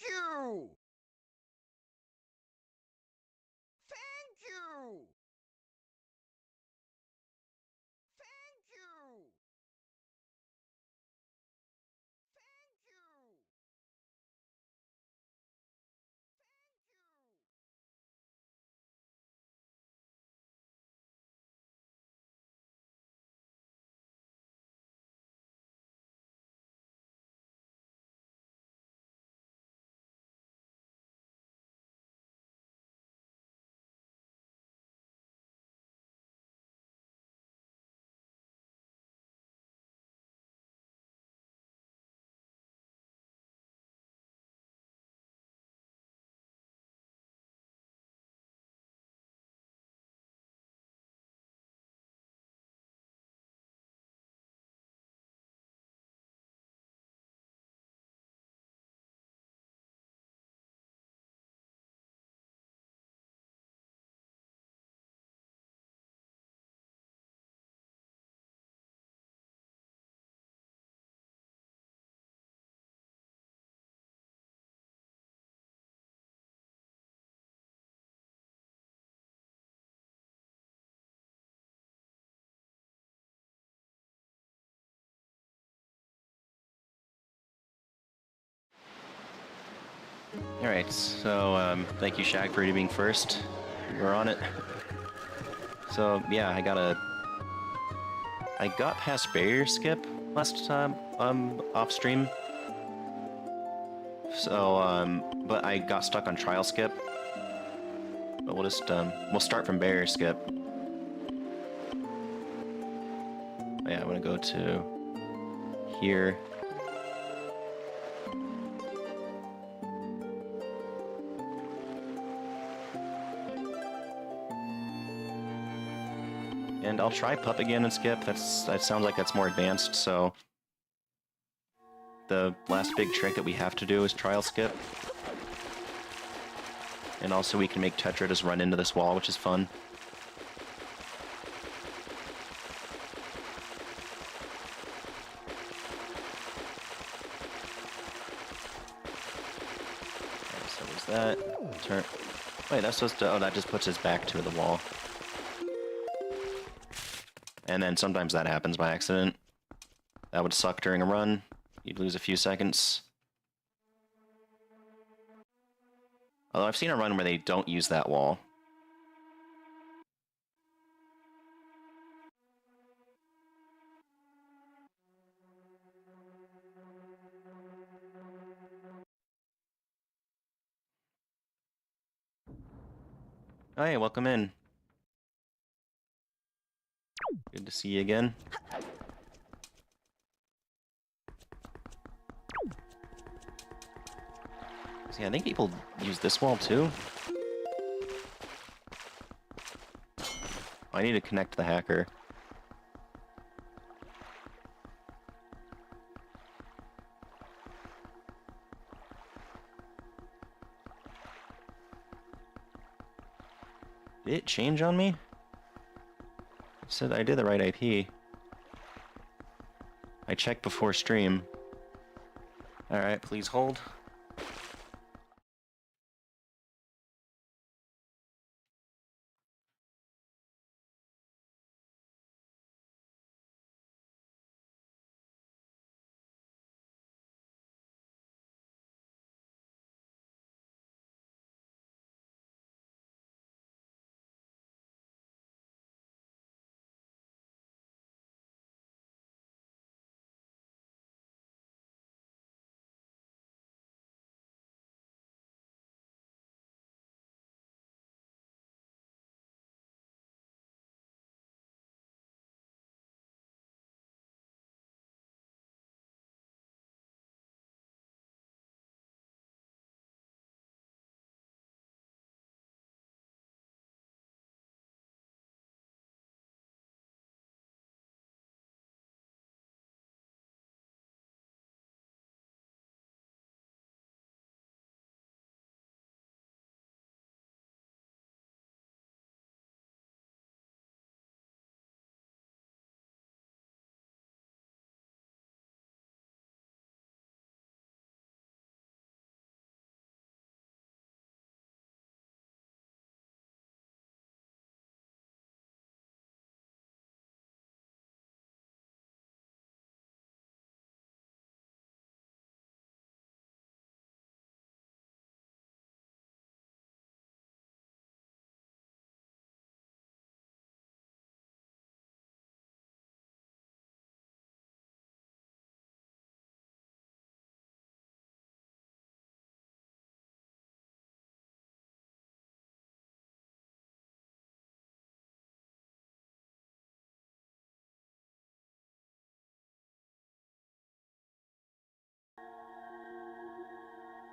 you! Thank you! Thank you! Thank you! Thank you! Alright, so thank you Shaq for being first. We're on it. So yeah, I got past barrier skip last time off stream. So but I got stuck on trial skip. But we'll just we'll start from barrier skip. Yeah, I'm gonna go to here. And I'll try pup again and skip. That sounds like that's more advanced, so the last big trick that we have to do is trial skip. And also we can make Tetra just run into this wall, which is fun. Okay, so there's that. Turn. Wait, that's supposed to... Oh, that just puts us back to the wall. And then sometimes that happens by accident. That would suck during a run. You'd lose a few seconds. Although I've seen a run where they don't use that wall. Oh, hey, welcome in. Good to see you again. See, I think people use this wall too. I need to connect the hacker. Did it change on me? It said I did the right IP. I checked before stream. Alright, please hold.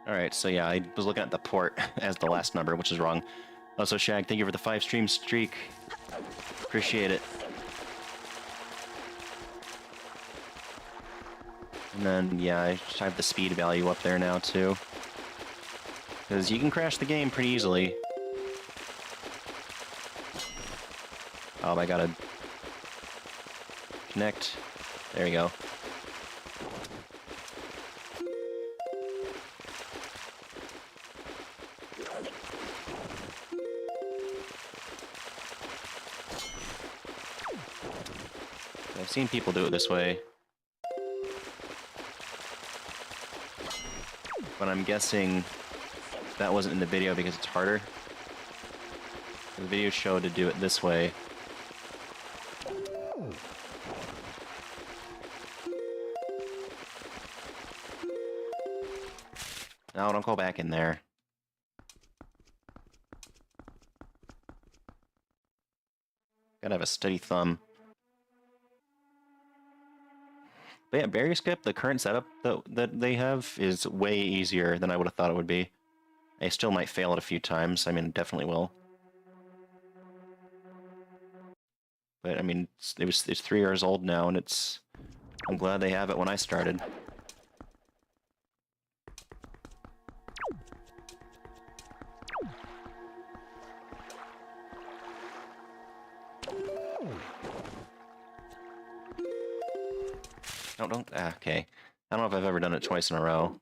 Alright, so yeah, I was looking at the port as the last number, which is wrong. Also, Shag, thank you for the 5-stream streak. Appreciate it. And then, yeah, I have the speed value up there now, too. Because you can crash the game pretty easily. Oh, I gotta connect. There we go. I've seen people do it this way. But I'm guessing that wasn't in the video because it's harder. The video showed to do it this way. No, don't go back in there. Gotta have a steady thumb. But yeah, barrier skip, the current setup that they have is way easier than I would have thought it would be. I still might fail it a few times. I mean, definitely will. But I mean, it's 3 years old now, and I'm glad they have it when I started. No, don't. Okay. I don't know if I've ever done it twice in a row.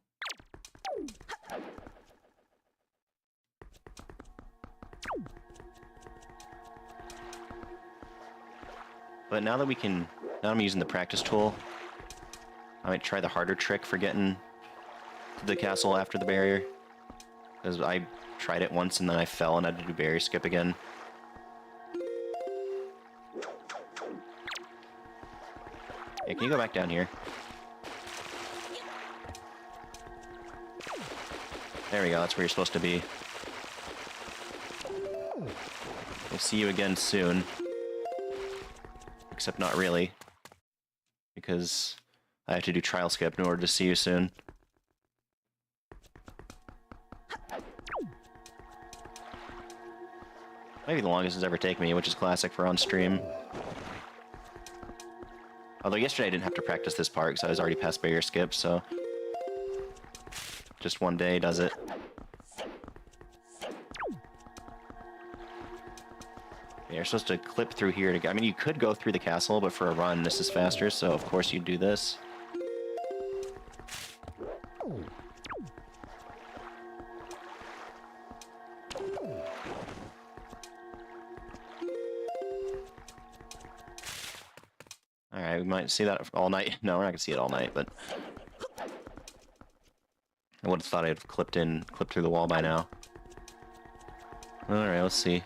But now that we can... Now I'm using the practice tool. I might try the harder trick for getting to the castle after the barrier. Because I tried it once and then I fell and had to do barrier skip again. Yeah, can you go back down here? There we go, that's where you're supposed to be. We'll see you again soon. Except not really. Because I have to do trial skip in order to see you soon. Maybe the longest it's ever taken me, which is classic for on stream. Although yesterday I didn't have to practice this part because I was already past barrier skip, so... Just one day does it. Yeah, you're supposed to clip through here to go. I mean, you could go through the castle, but for a run, this is faster, so of course you'd do this. Alright, we might see that all night. No, we're not gonna see it all night, but... I would have thought I'd have clipped through the wall by now. Alright, let's see.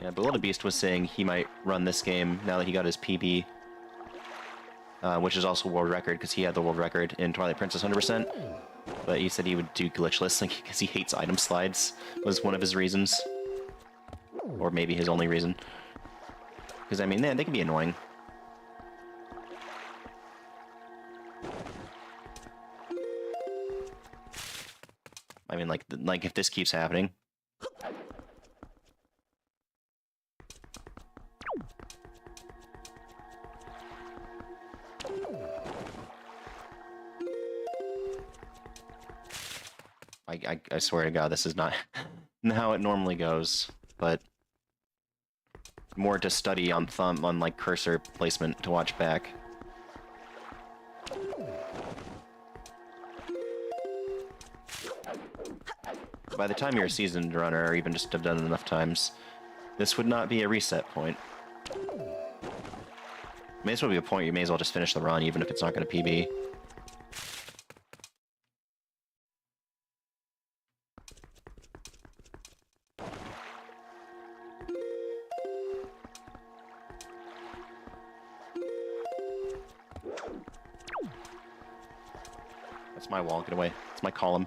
Yeah, Beloved Beast was saying he might run this game now that he got his PB. Which is also world record, because he had the world record in Twilight Princess 100%. But he said he would do glitchless, like, because he hates item slides, was one of his reasons. Or maybe his only reason. Because, I mean, they can be annoying. I mean, like if this keeps happening. I swear to God, this is not how it normally goes, but more to study on like cursor placement to watch back. By the time you're a seasoned runner, or even just have done it enough times, this would not be a reset point. May as well be a point you may as well just finish the run, even if it's not going to PB. That's my wall, get away. It's my column.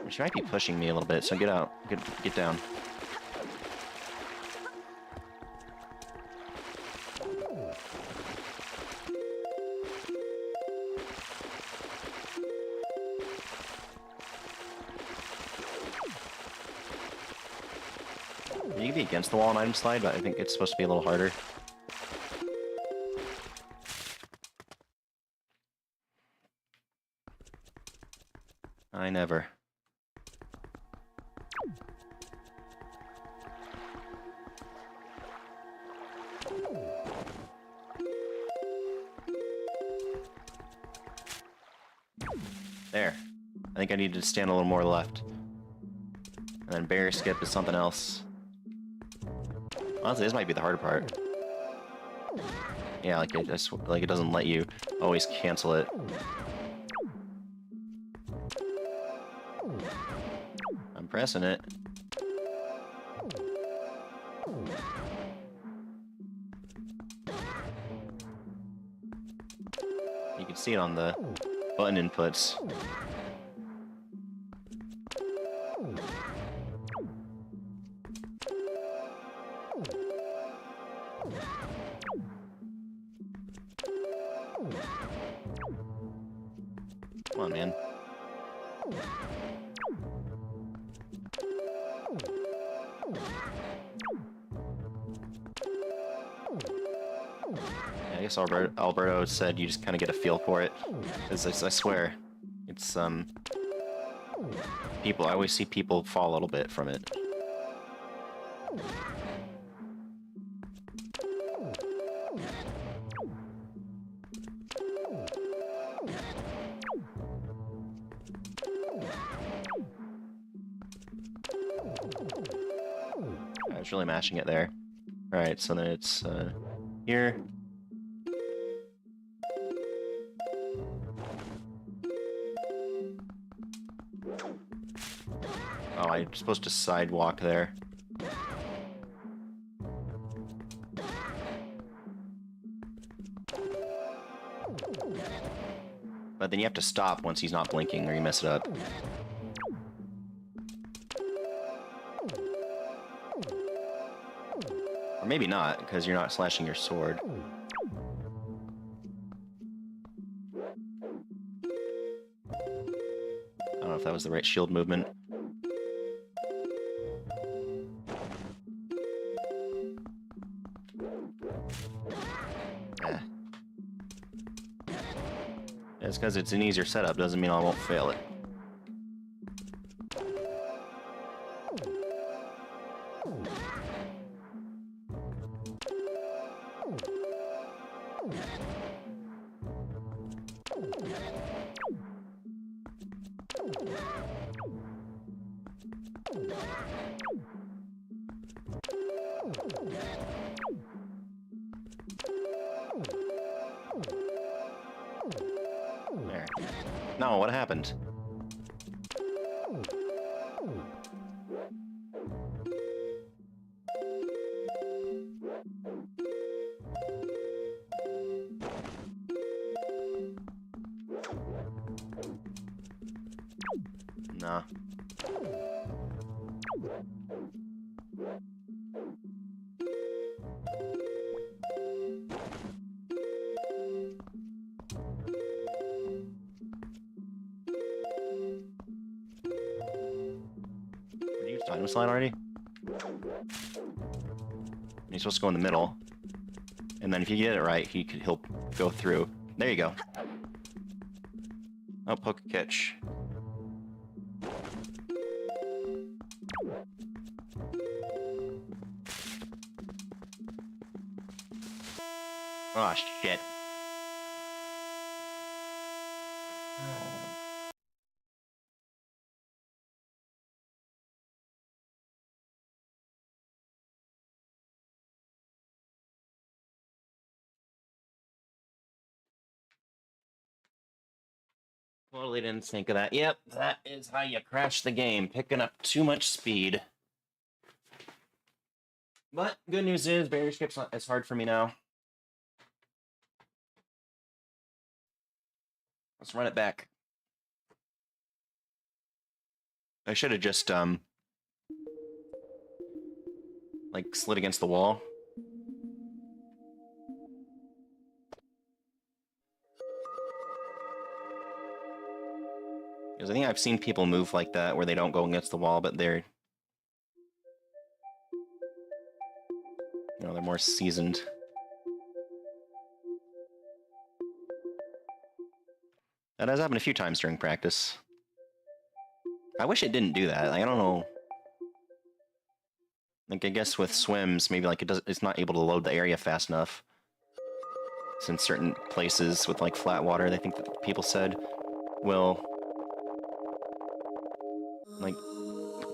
She might be pushing me a little bit, so get out. Get down. be against the wall on item slide, but I think it's supposed to be a little harder. I never. There. I think I need to stand a little more left. And then barrier skip is something else. Honestly, this might be the harder part. Yeah, like it doesn't let you always cancel it. I'm pressing it. You can see it on the button inputs. Come on, man. Yeah, I guess Alberto said you just kind of get a feel for it. Because I swear, it's, people, I always see people fall a little bit from it. I was really mashing it there. Alright, so then it's, here. Oh, I'm supposed to sidewalk there. But then you have to stop once he's not blinking or you mess it up. Or maybe not, because you're not slashing your sword. I don't know if that was the right shield movement. It's because it's an easier setup, doesn't mean I won't fail it. There. No, what happened? Nah. Did you time slide already? He's supposed to go in the middle. And then if you get it right, he'll go through. There you go. Oh, poke a catch. Oh, shit. Totally didn't think of that. Yep, that is how you crash the game, picking up too much speed. But good news is, barrier skip's not as hard for me now. Let's run it back. I should have just, like, slid against the wall. Because I think I've seen people move like that, where they don't go against the wall, but they're... You know, they're more seasoned. That has happened a few times during practice. I wish it didn't do that. Like, I don't know. Like, I guess with swims, maybe like it's not able to load the area fast enough. Since certain places with like flat water, they think that people said will like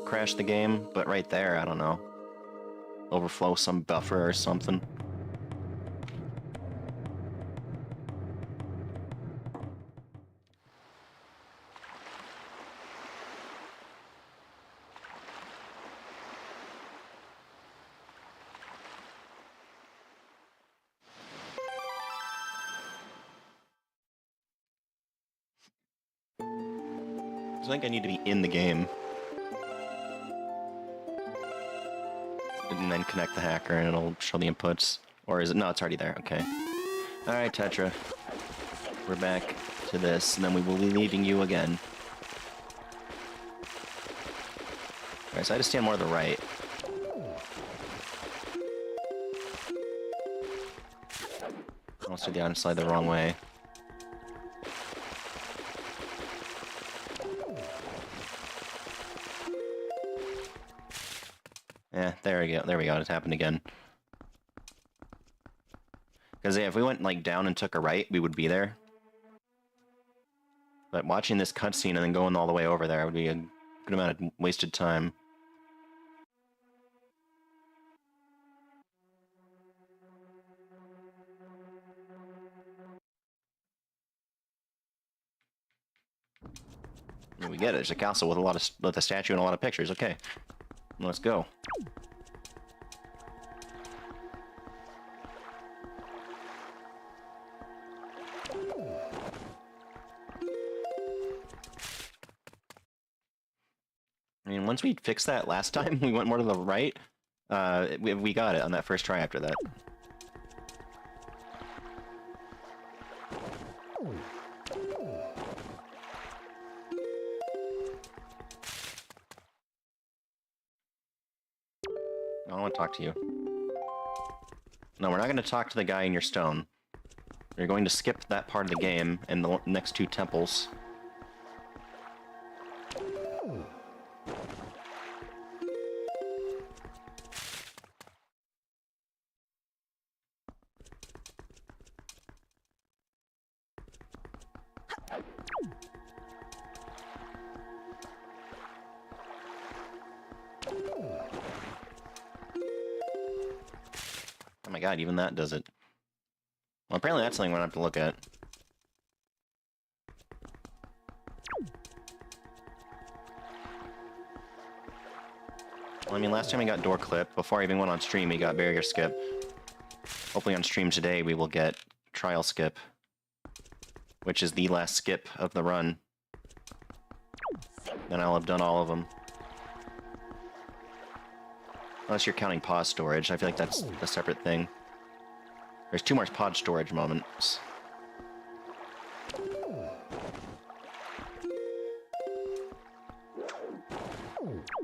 crash the game, but right there, I don't know. Overflow some buffer or something. I think I need to be in the game. And then connect the hacker and it'll show the inputs. Or is it? No, it's already there. Okay. Alright, Tetra. We're back to this, and then we will be leaving you again. Alright, so I had to stand more to the right. I almost did the item slide the wrong way. Yeah, there we go. There we go. It happened again. Because yeah, if we went like down and took a right, we would be there. But watching this cutscene and then going all the way over there would be a good amount of wasted time. And we get it. There's a castle with a statue and a lot of pictures. Okay, let's go. I mean, once we fixed that last time, we went more to the right. We got it on that first try after that. I want to talk to you. No, we're not going to talk to the guy in your stone. You're going to skip that part of the game and the next two temples. Oh my god, even that does it. Well, apparently that's something we're gonna have to look at. Well, I mean, last time we got door clip, before I even went on stream, we got barrier skip. Hopefully on stream today we will get trial skip, which is the last skip of the run. Then I'll have done all of them. Unless you're counting pod storage, I feel like that's a separate thing. There's 2 more pod storage moments.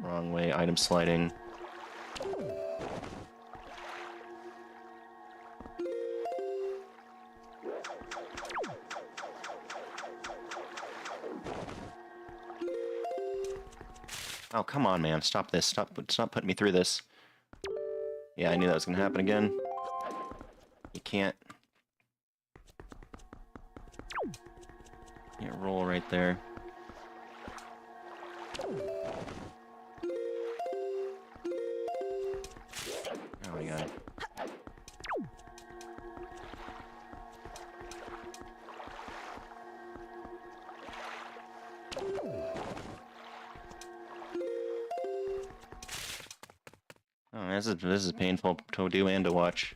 Wrong way, item sliding. Oh, come on, man. Stop this. Stop putting me through this. Yeah, I knew that was gonna happen again. You can't... Yeah, roll right there. Oh my god. Oh, this is painful to do and to watch.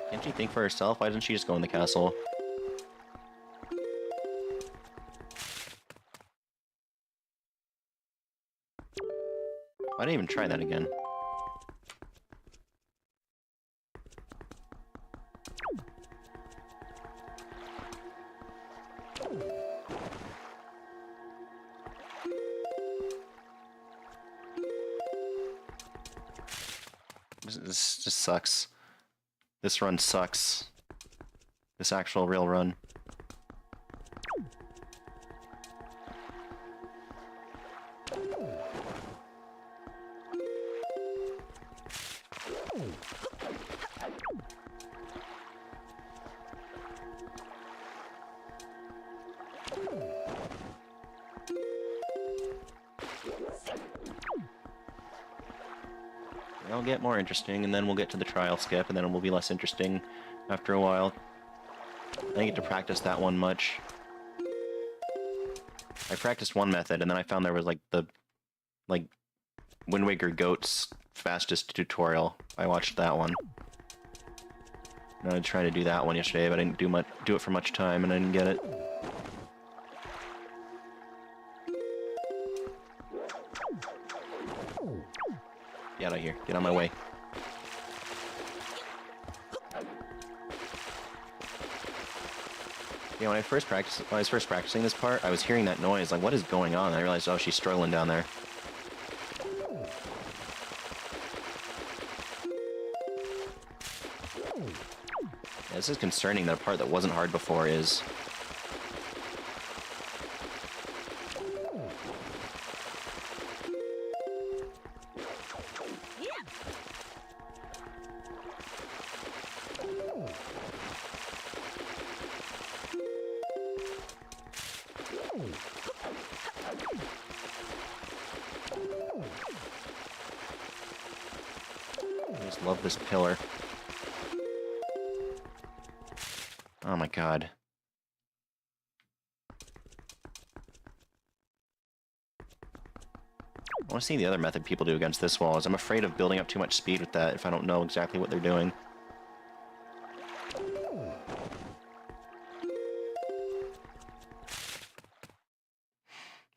Can't she think for herself? Why doesn't she just go in the castle? Why didn't even try that again. This just sucks. This run sucks. This actual real run. It'll get more interesting, and then we'll get to the trial skip, and then it will be less interesting after a while. I didn't get to practice that one much. I practiced one method, and then I found there was like the Wind Waker Goat's fastest tutorial. I watched that one. And I tried to do that one yesterday, but I didn't do it for much time, and I didn't get it. Get out of here. Get on my way. Yeah, when I was first practicing this part, I was hearing that noise, like, what is going on? And I realized, oh, she's struggling down there. Yeah, this is concerning that a part that wasn't hard before is. I just love this pillar. Oh my god. I want to see the other method people do against this wall, as I'm afraid of building up too much speed with that if I don't know exactly what they're doing.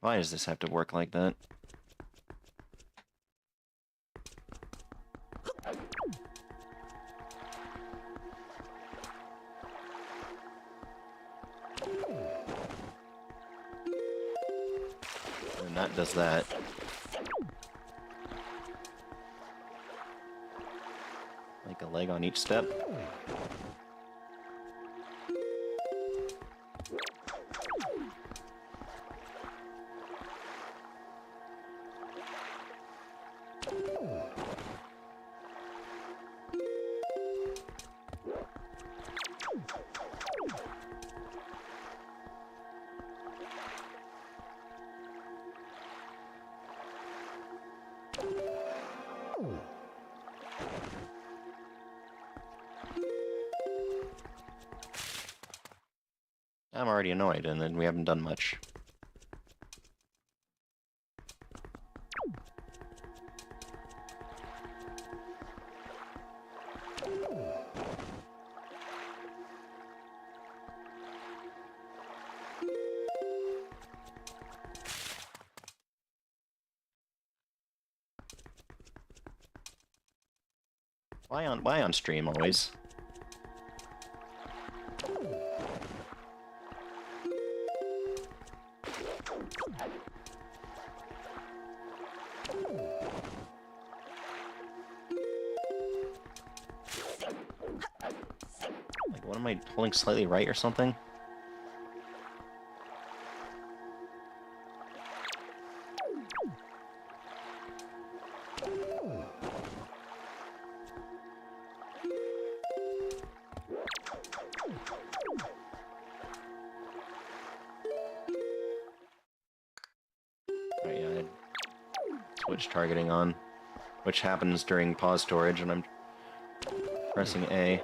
Why does this have to work like that? And that does that. Like a leg on each step. I'm already annoyed, and then we haven't done much. Why on stream always? Like, what am I holding slightly right or something? Right, yeah, I had switch targeting on, which happens during pause storage, and I'm pressing A.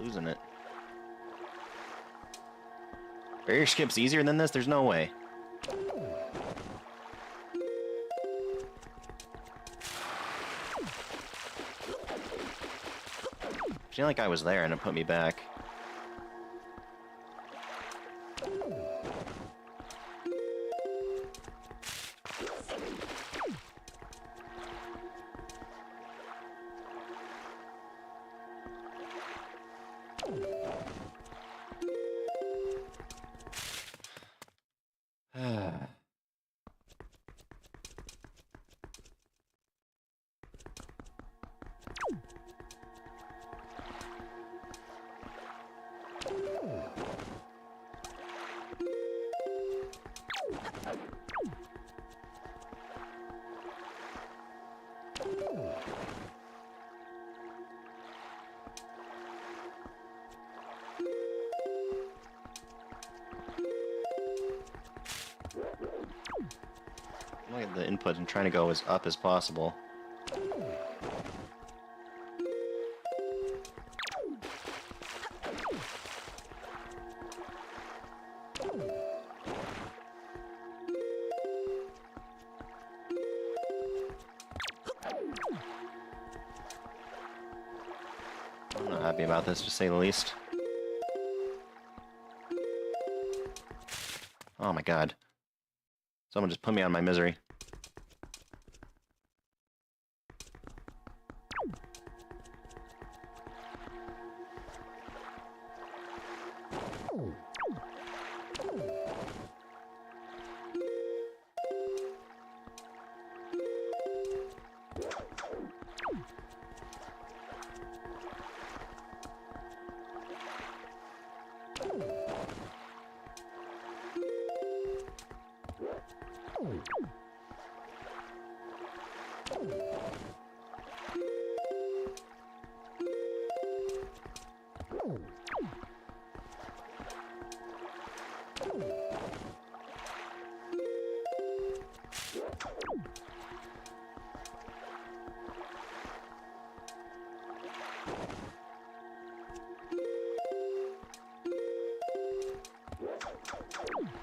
Losing it. Barrier skip's easier than this? There's no way. I feel like I was there and it put me back. Look at the input and trying to go as up as possible. I'm not happy about this, to say the least. Oh my god. Someone just put me out of my misery.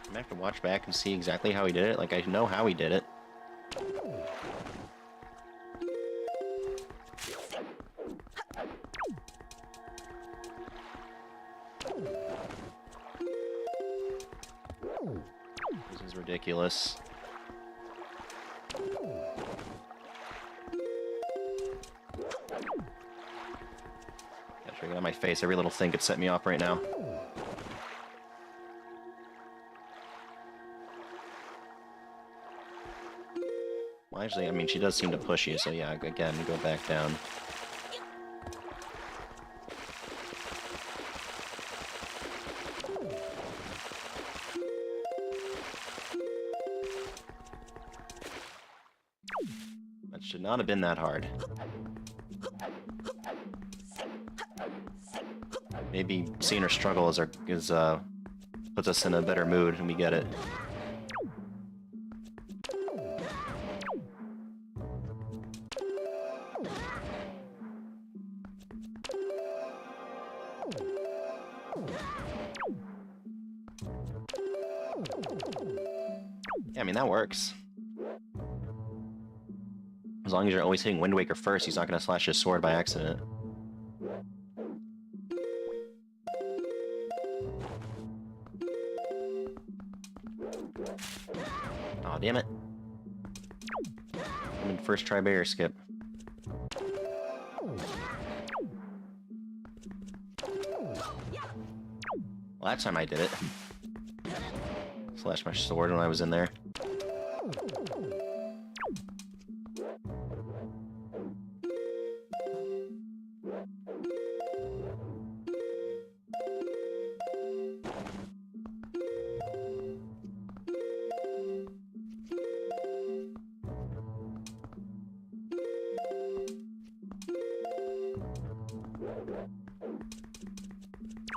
I'm gonna have to watch back and see exactly how he did it. Like, I know how he did it. This is ridiculous. Gotta get out of my face. Every little thing could set me off right now. Well, actually, I mean, she does seem to push you, so yeah, again, go back down. That should not have been that hard. Maybe seeing her struggle puts us in a better mood and we get it. Yeah, I mean, that works. As long as you're always hitting Wind Waker first, he's not going to slash his sword by accident. Aw, damn it. I'm in first try barrier skip. Well, that time I did it. Slashed my sword when I was in there.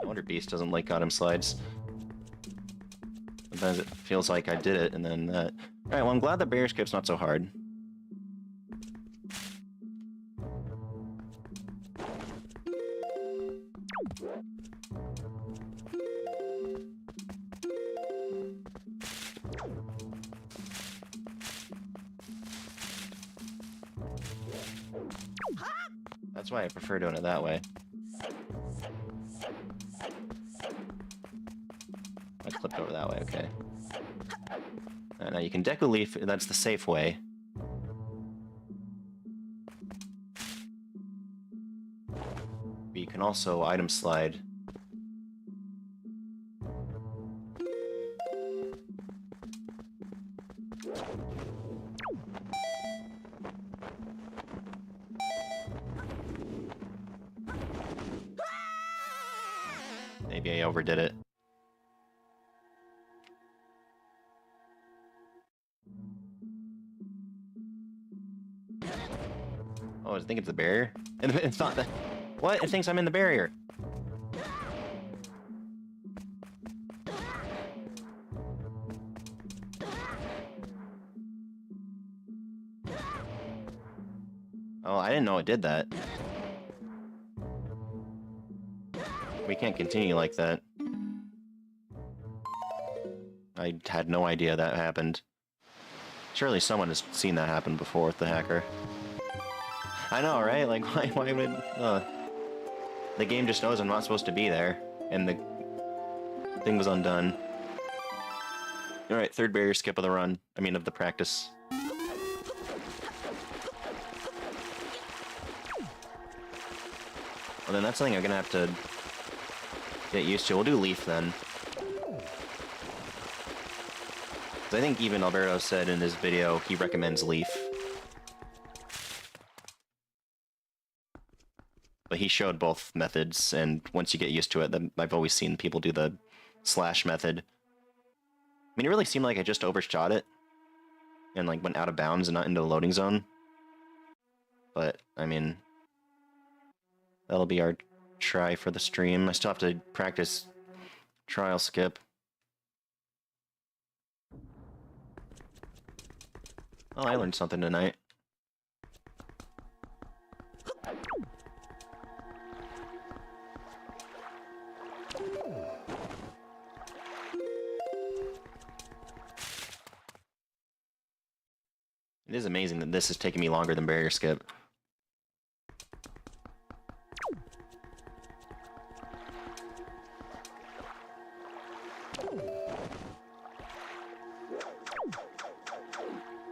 I wonder Beast doesn't like Gotham slides. Sometimes it feels like I did it, and then that. Alright, well, I'm glad the barrier skip's not so hard. That's why I prefer doing it that way. I flipped over that way, okay. Now you can Deku Leaf, that's the safe way. But you can also item slide. Maybe I overdid it. Oh, I think it's the barrier? It's not the... What? It thinks I'm in the barrier. Oh, I didn't know it did that. We can't continue like that. I had no idea that happened. Surely someone has seen that happen before with the hacker. I know, right? Like, why would... the game just knows I'm not supposed to be there, and the thing was undone. Alright, third barrier skip of the run. I mean, of the practice. Well, then that's something I'm gonna have to get used to. We'll do Leaf, then. I think even Alberto said in his video he recommends Leaf. But he showed both methods, and once you get used to it, then I've always seen people do the slash method. I mean, it really seemed like I just overshot it, and like went out of bounds and not into the loading zone. But, I mean, that'll be our try for the stream. I still have to practice trial skip. Oh, I learned something tonight. It is amazing that this is taking me longer than barrier skip.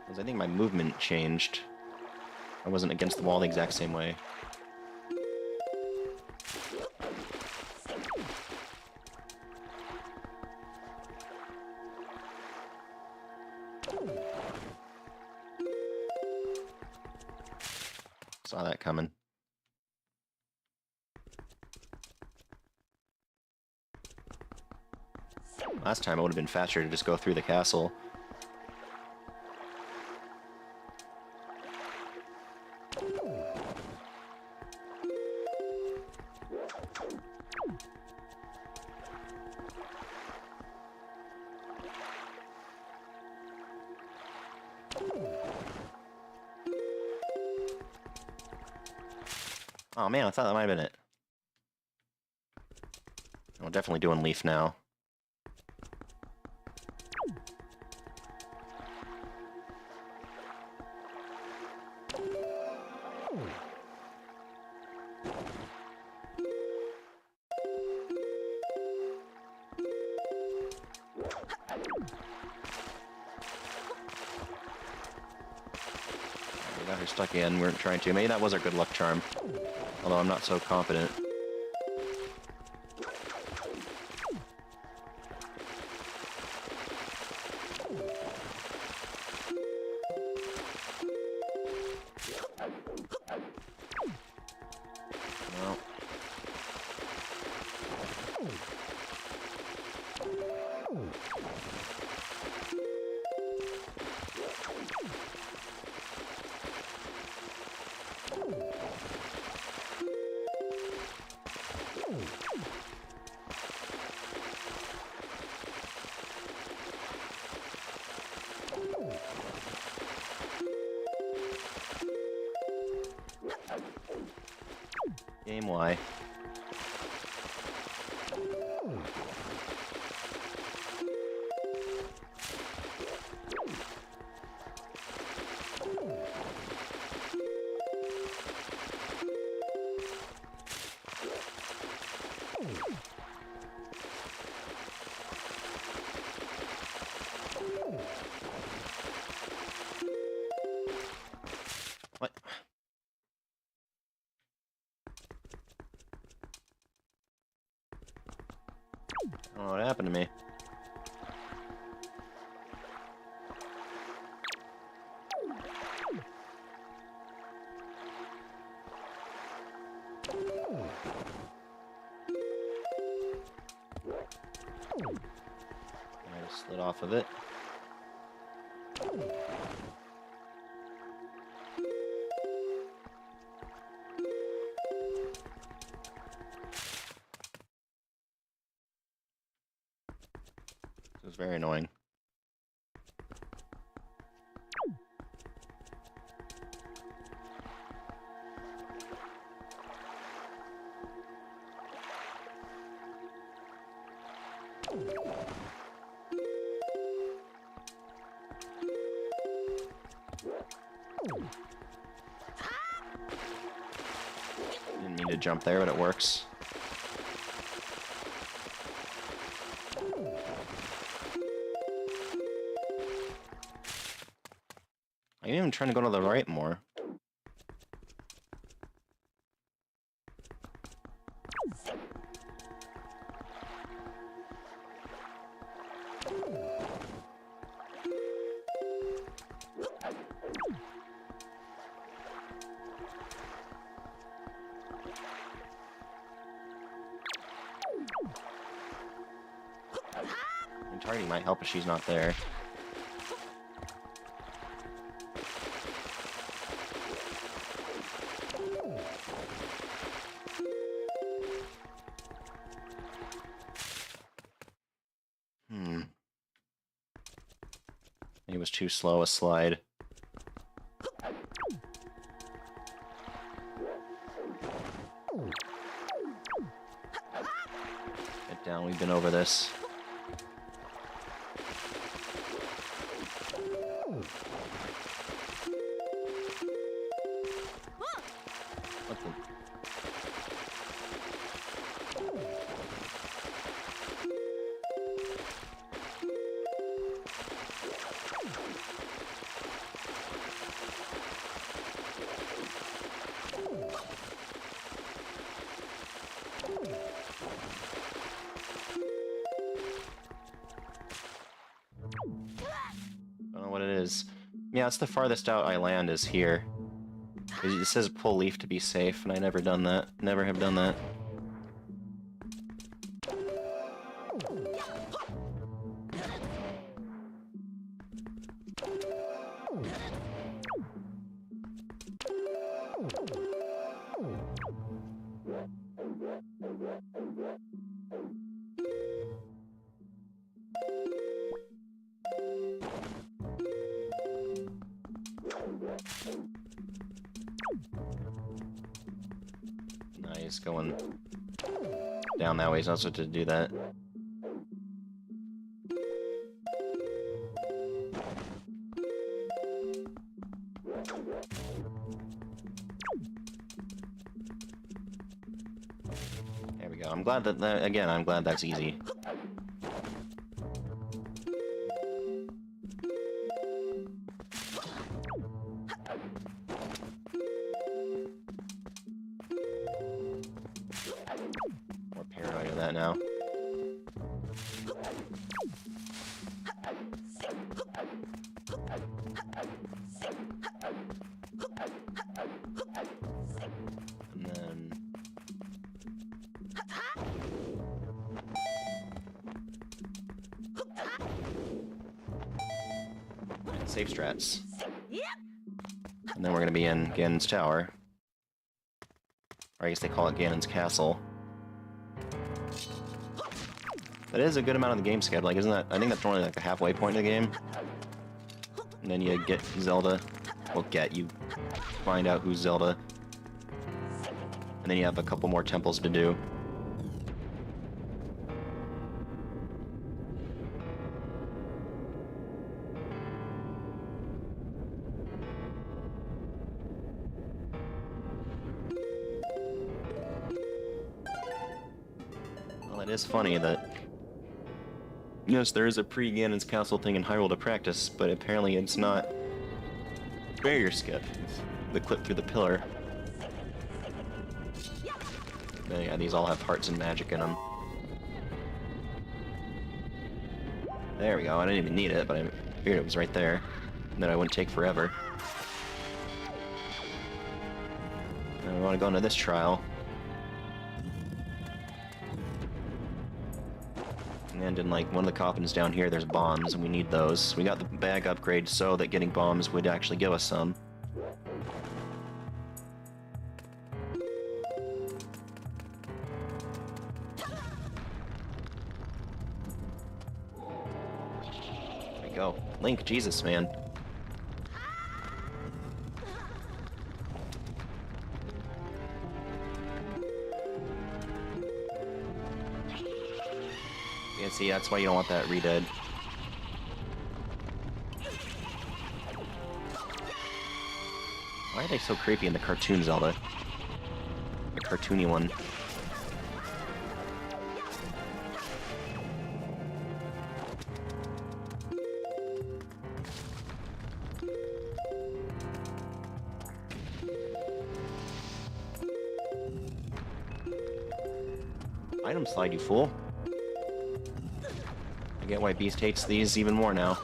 Because I think my movement changed. I wasn't against the wall the exact same way. Saw that coming. Last time it would have been faster to just go through the castle. Oh man, I thought that might have been it. We're definitely doing Leaf now. We got her stuck in, we weren't trying to. Maybe that was our good luck charm. Although I'm not so confident. No. Game Y. don't know what happened to me. I just slid off of it. It was very annoying. Didn't mean to jump there, but it works. I'm even trying to go to the right more. Tardy might help if she's not there. It was too slow a slide. Get down, we've been over this. What the? Don't know what it is. Yeah, it's the farthest out I land is here. It says pull leaf to be safe, and I never done that. Never have done that. Nice, going down that way. He's not supposed to do that. There we go. I'm glad that, again, I'm glad that's easy. More paranoid of that now. And then... safe strats. And then we're gonna be in Ganon's Tower. Or I guess they call it Ganon's Castle. That is a good amount of the game schedule. Like, isn't that? I think that's only like the halfway point of the game. And then you get Zelda. Well, you find out who's Zelda. And then you have a couple more temples to do. Well, it is funny that... yes, there is a pre-Ganon's Castle thing in Hyrule to practice, but apparently it's not barrier skip. It's the clip through the pillar. But yeah, these all have hearts and magic in them. There we go. I didn't even need it, but I figured it was right there. And that I wouldn't take forever. And I want to go into this trial. And in, like, one of the coffins down here, there's bombs, and we need those. We got the bag upgrade so that getting bombs would actually give us some. There we go. Link, Jesus, man. Yeah, see, that's why you don't want that redead. Why are they so creepy in the cartoon Zelda? The cartoony one. Item slide, you fool. I get why Beast hates these even more now.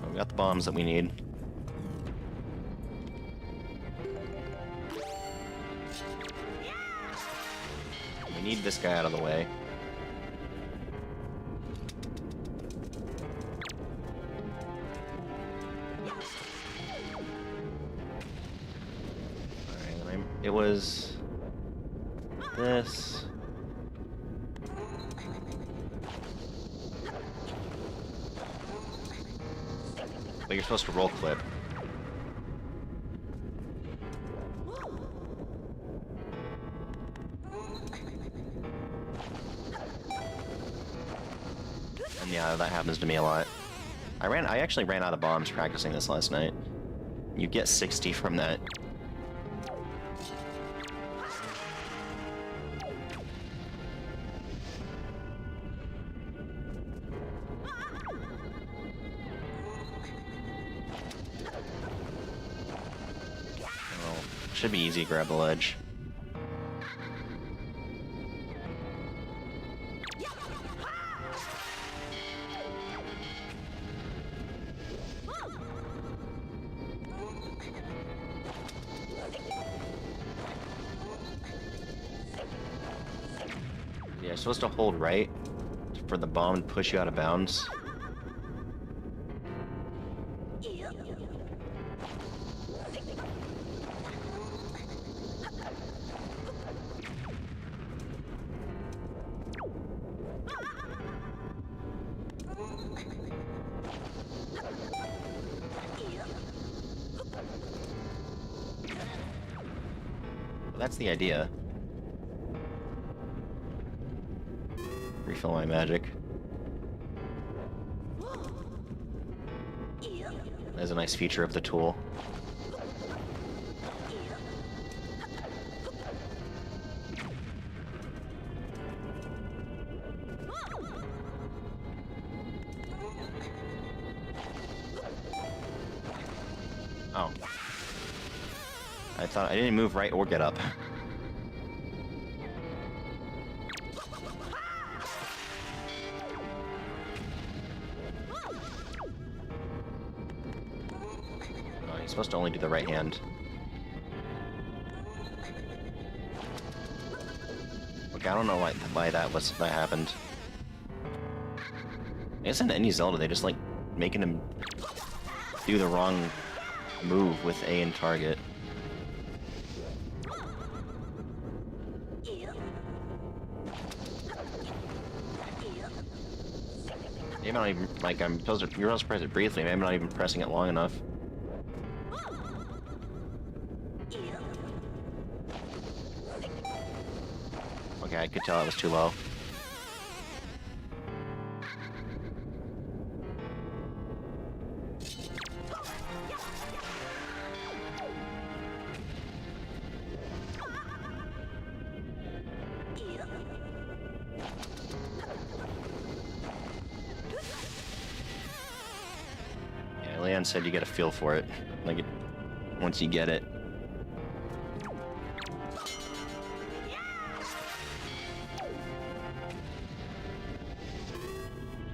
Oh, we got the bombs that we need. We need this guy out of the way. It was this. But you're supposed to roll clip. And yeah, that happens to me a lot. I actually ran out of bombs practicing this last night. You get 60 from that. Should be easy to grab the ledge. Yeah, you're supposed to hold right for the bomb to push you out of bounds. That's the idea. Refill my magic. That's a nice feature of the tool. Oh. I thought I didn't move right or get up. Oh, you're supposed to only do the right hand. Okay, I don't know why that happened. I guess in any Zelda, they just like making him do the wrong move with A and target. Maybe I'm not even, like, you're not supposed to breathe, maybe I'm not even pressing it long enough. Okay, I could tell it was too low. Leanne said you get a feel for it, like, once you get it.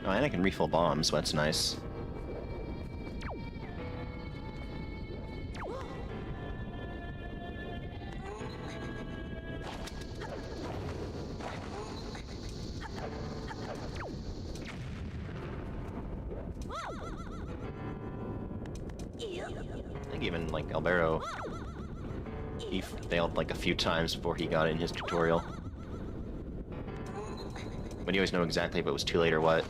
Oh, and I can refill bombs, so that's nice. I think even, like, Alberto, he failed, like, a few times before he got in his tutorial. But you always know exactly if it was too late or what.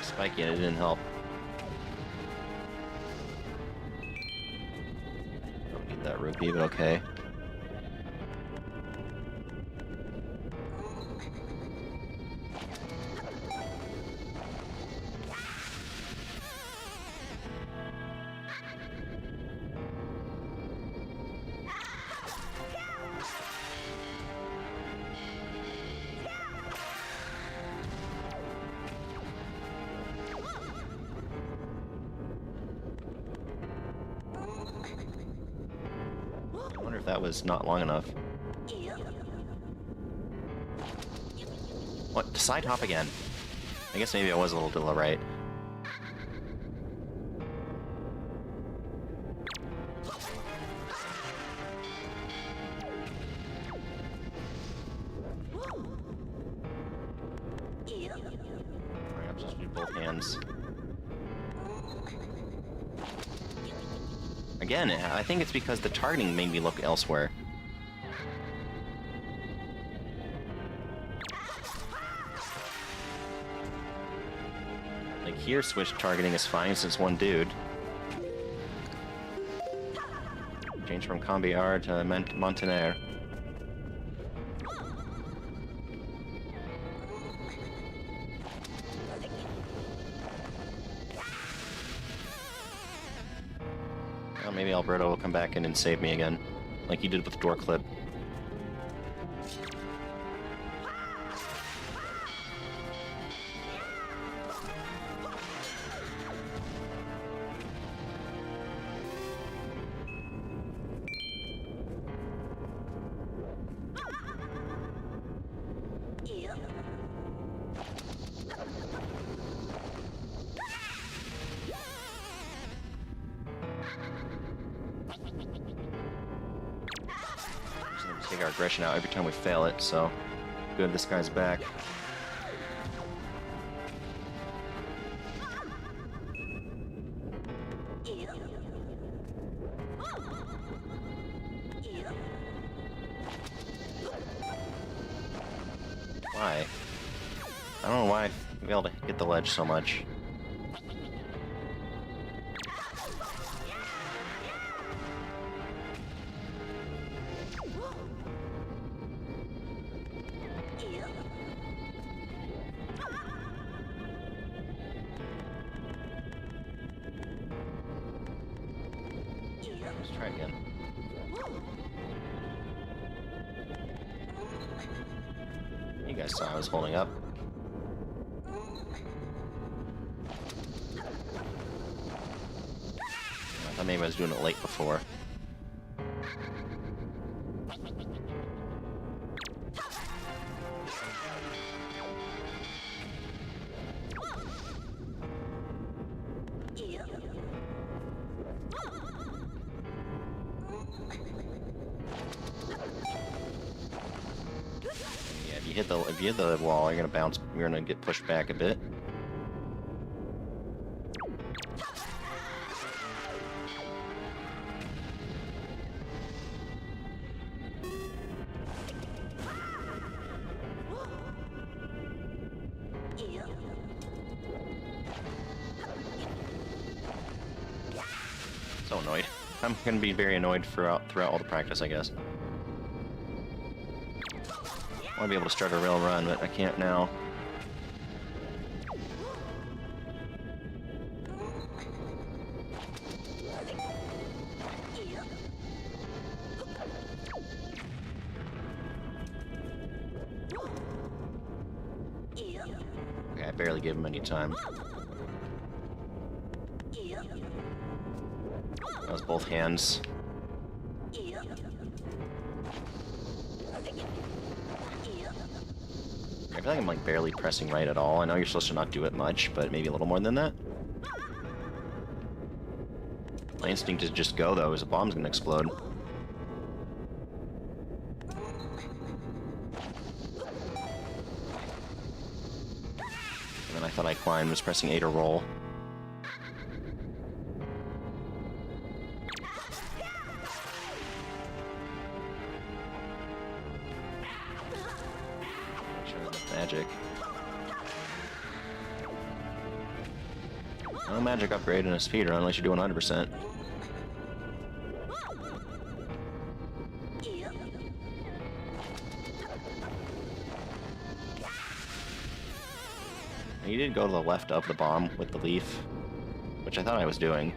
Spiky, and it didn't help. Don't need that rupee, but okay. I wonder if that was not long enough. What? Side hop again? I guess maybe I was a little to the right. Alright, I'm supposed to do both hands. Again, I think it's because the targeting made me look elsewhere. Like here, switch targeting is fine since one dude. Change from Combiar to Montaner. Well, maybe Alberto will come back in and save me again, like he did with Door Clip. Take our aggression out every time we fail it, so good, this guy's back. Why? I don't know why I failed to get the ledge so much. Let's try again. You guys saw I was holding up. I thought maybe I was doing it late before. Yeah, if you hit the wall, you're gonna bounce. You're gonna get pushed back a bit. So annoyed. I'm gonna be very annoyed throughout all the practice, I guess. I want to be able to start a real run, but I can't now. barely gave him any time. That was both hands. I feel like I'm like barely pressing right at all. I know you're supposed to not do it much, but maybe a little more than that. My instinct is just go though, as a bomb's gonna explode. And then I thought I climbed, was pressing A to roll. Magic. No magic upgrade in a speedrun unless you're doing 100%. You did go to the left of the bomb with the leaf, which I thought I was doing.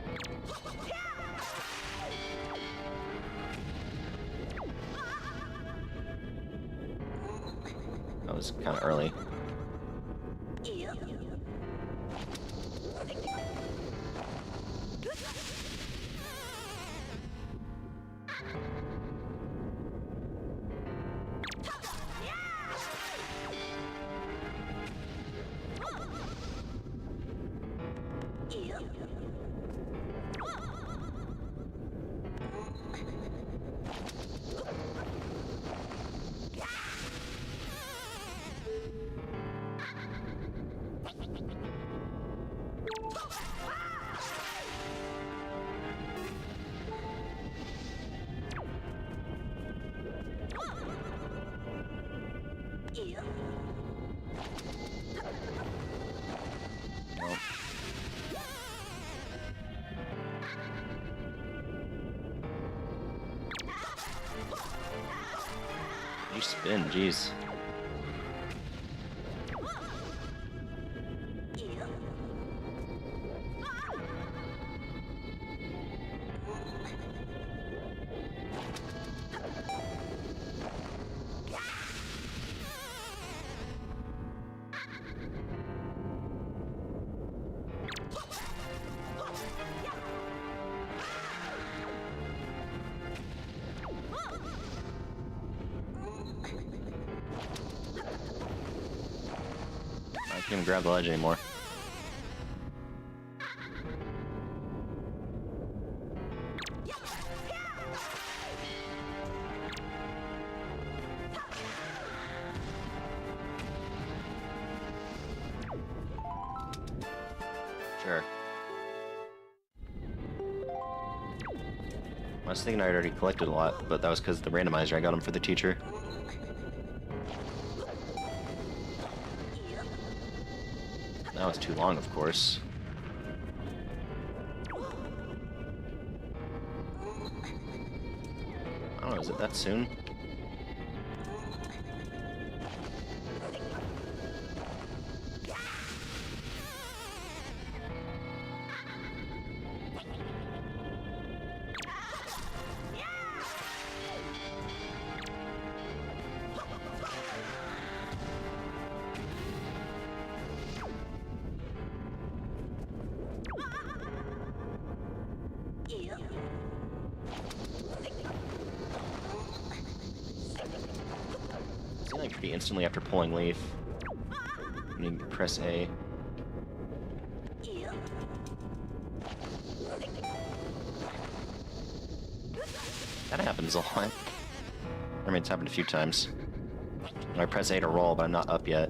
That was kind of early. You spin, jeez. I can't even grab the ledge anymore. Sure. I was thinking I'd already collected a lot, but that was because the randomizer, I got them for the teacher. That was too long, of course. I don't know, is it that soon? Like pretty instantly after pulling leaf. You can press A. That happens a lot. I mean, it's happened a few times. I press A to roll, but I'm not up yet.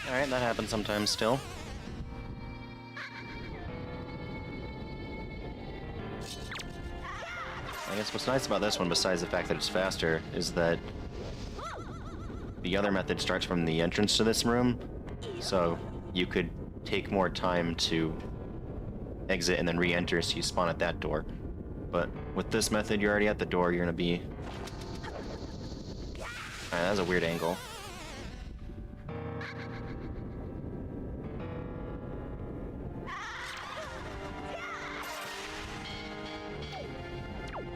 Alright, that happens sometimes still. I guess what's nice about this one, besides the fact that it's faster, is that the other method starts from the entrance to this room, so you could take more time to exit and then re-enter, so you spawn at that door. But with this method, you're already at the door, you're gonna be... Alright, that was a weird angle.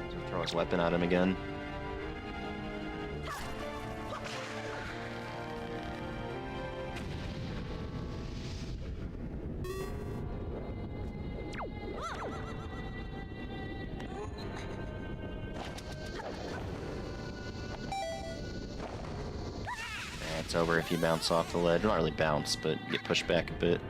So throw his weapon at him again. It's over if you bounce off the ledge. Not really bounce, but get pushed back a bit.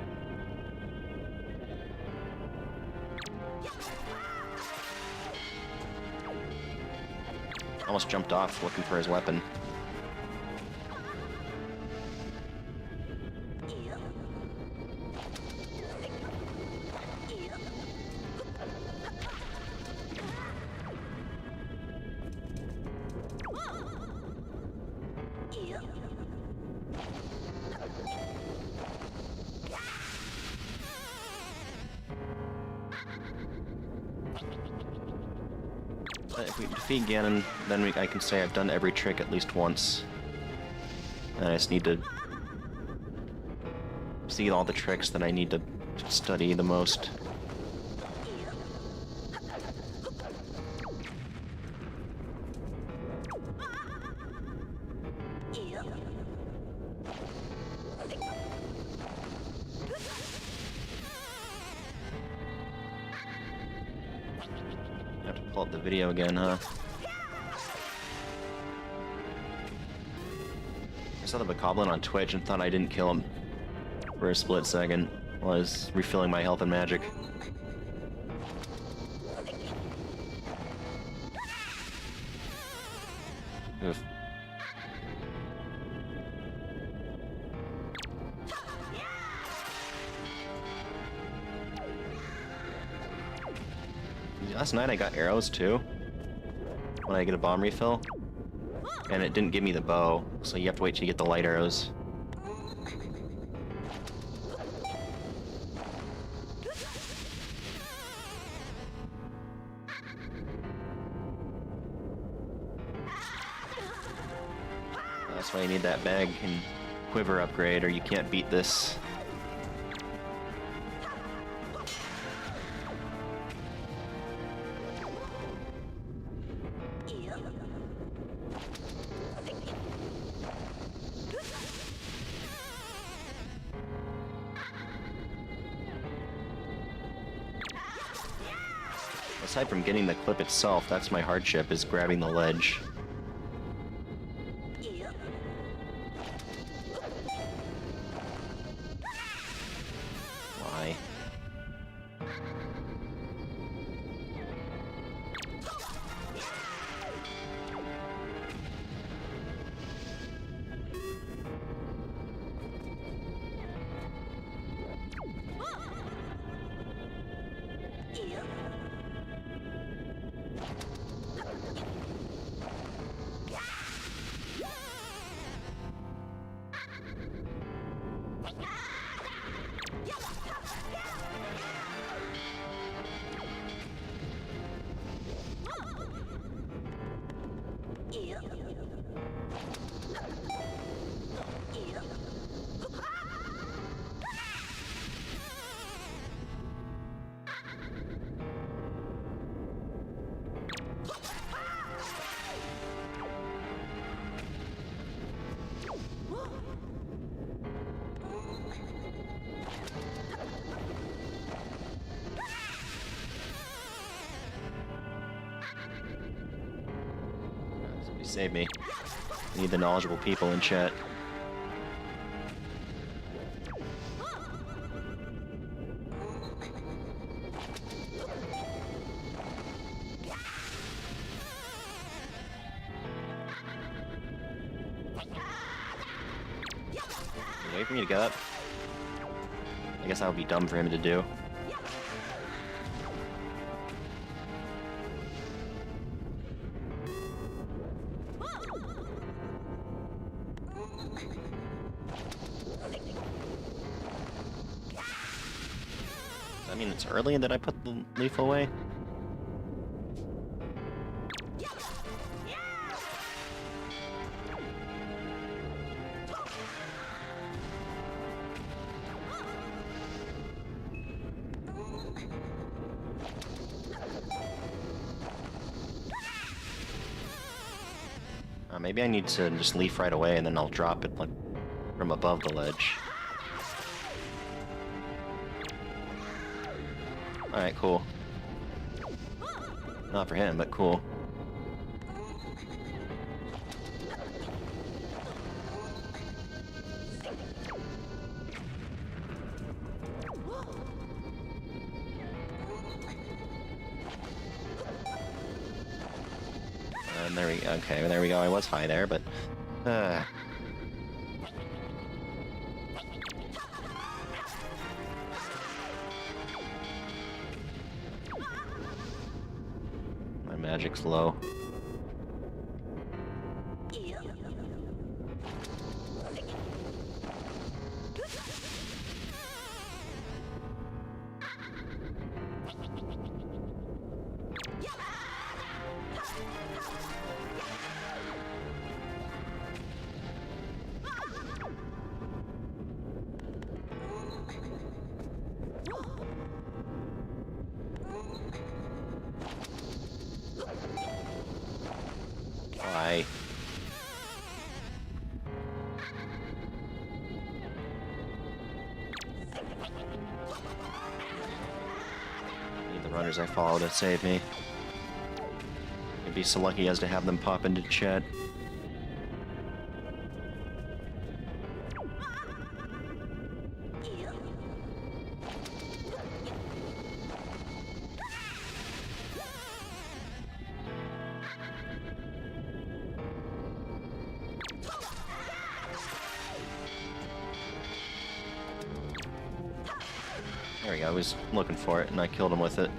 Almost jumped off looking for his weapon. If we defeat Ganon, then I can say I've done every trick at least once. And I just need to see all the tricks that I need to study the most. Have to pull up the video again, huh? I saw the Bokoblin on Twitch and thought I didn't kill him for a split second while I was refilling my health and magic. Oof. Last night I got arrows too, when I get a bomb refill, and it didn't give me the bow, so you have to wait till you get the light arrows. That's why you need that bag and quiver upgrade, or you can't beat this. Aside from getting the clip itself, that's my hardship, is grabbing the ledge. Why? Somebody save me. I need the knowledgeable people in chat. Wait for me to get up. I guess that would be dumb for him to do. I mean, it's early that I put the leaf away. Maybe I need to just leaf right away and then I'll drop it like from above the ledge. Alright, cool. Not for him, but cool. And there we go. Okay, there we go. I was high there, but... My magic's low. Why? I need the runners I follow to save me. I'd be so lucky as to have them pop into chat. There we go, I was looking for it and I killed him with it.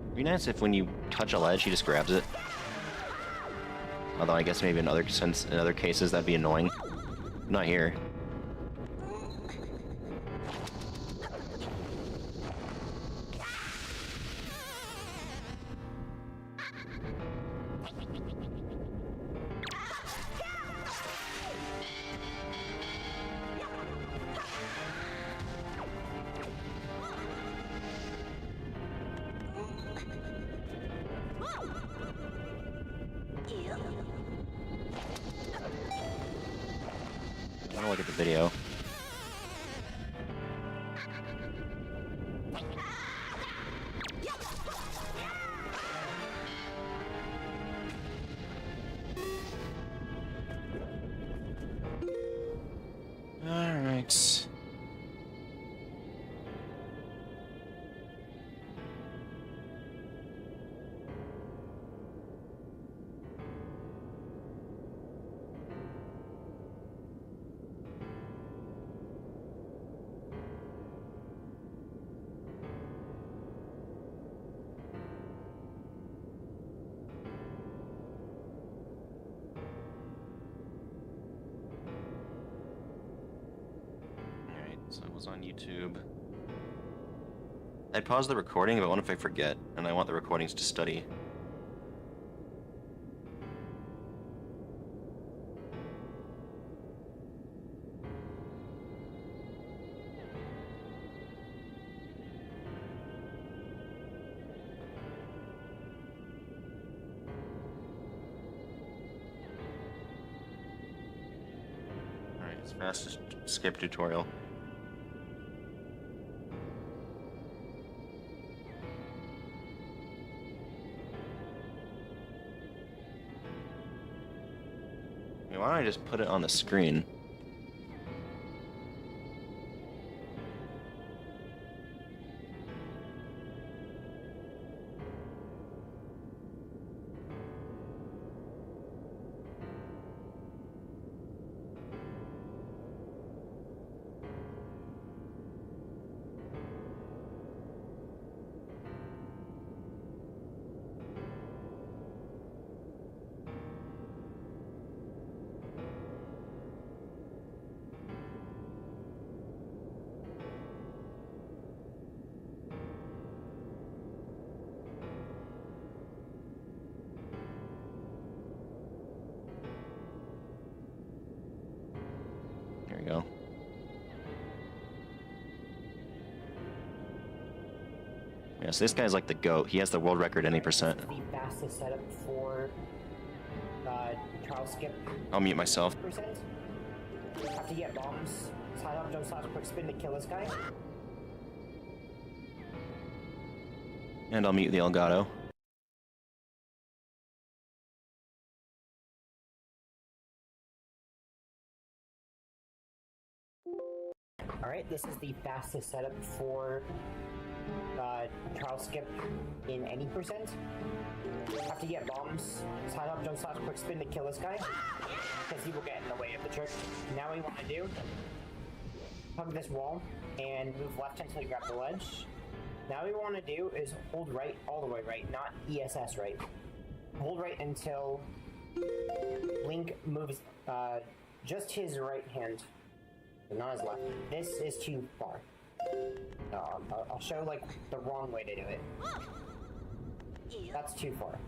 It'd be nice if when you touch a ledge, he just grabs it. Although I guess maybe in other cases that'd be annoying. Not here. I wanna look at the video. Alright. So it was on YouTube. I'd pause the recording, but what if I forget, and I want the recordings to study? Alright, it's fast skip tutorial. Why don't I just put it on the screen? we go. Yeah, so this guy's like the GOAT. He has the world record any percent. The fastest setup for trial skip. I'll mute myself. Have to get bombs. Side up, jump slash quick spin to kill this guy. And I'll mute the Elgato. Alright, this is the fastest setup for trial skip in any percent. Have to get bombs. Side up, jump slash quick spin to kill this guy. Because he will get in the way of the trick. Now what we want to do, hug this wall and move left until you grab the ledge. Now what we want to do is hold right all the way right, not ESS right. Hold right until Link moves just his right hand, but not his left. This is too far. I'll show like the wrong way to do it. That's too far.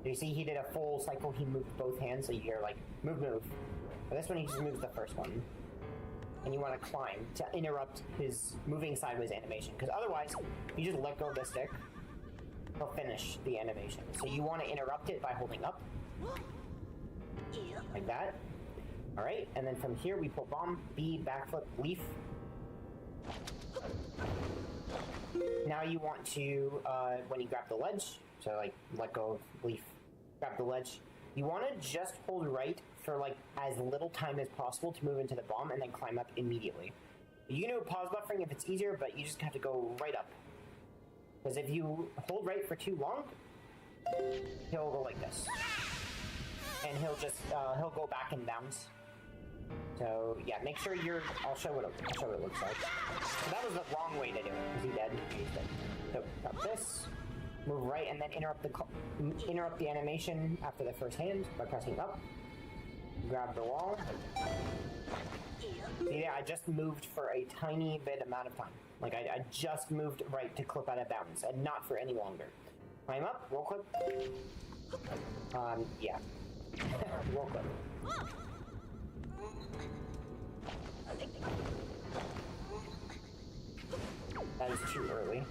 You see he did a full cycle, he moved both hands, so you hear like, move, move. But this one he just moves the first one. And you want to climb to interrupt his moving sideways animation, because otherwise, if you just let go of the stick, he'll finish the animation. So you want to interrupt it by holding up. Like that. Alright, and then from here we pull bomb, B, backflip, leaf. Now you want to, when you grab the ledge, so like let go of leaf, grab the ledge, you want to just hold right for like as little time as possible to move into the bomb and then climb up immediately. You can do pause buffering if it's easier, but you just have to go right up. Because if you hold right for too long, he'll go like this. And he'll just, he'll go back and bounce. So yeah, make sure you're, I'll show what it looks like. So that was the wrong way to do it. Is he dead? He's dead. So grab this, move right, and then interrupt the animation after the first hand by pressing up. Grab the wall. See, yeah, I just moved for a tiny bit amount of time. Like I just moved right to clip out of bounds, and not for any longer. Climb up, roll clip. Yeah. Roll clip. That is too early.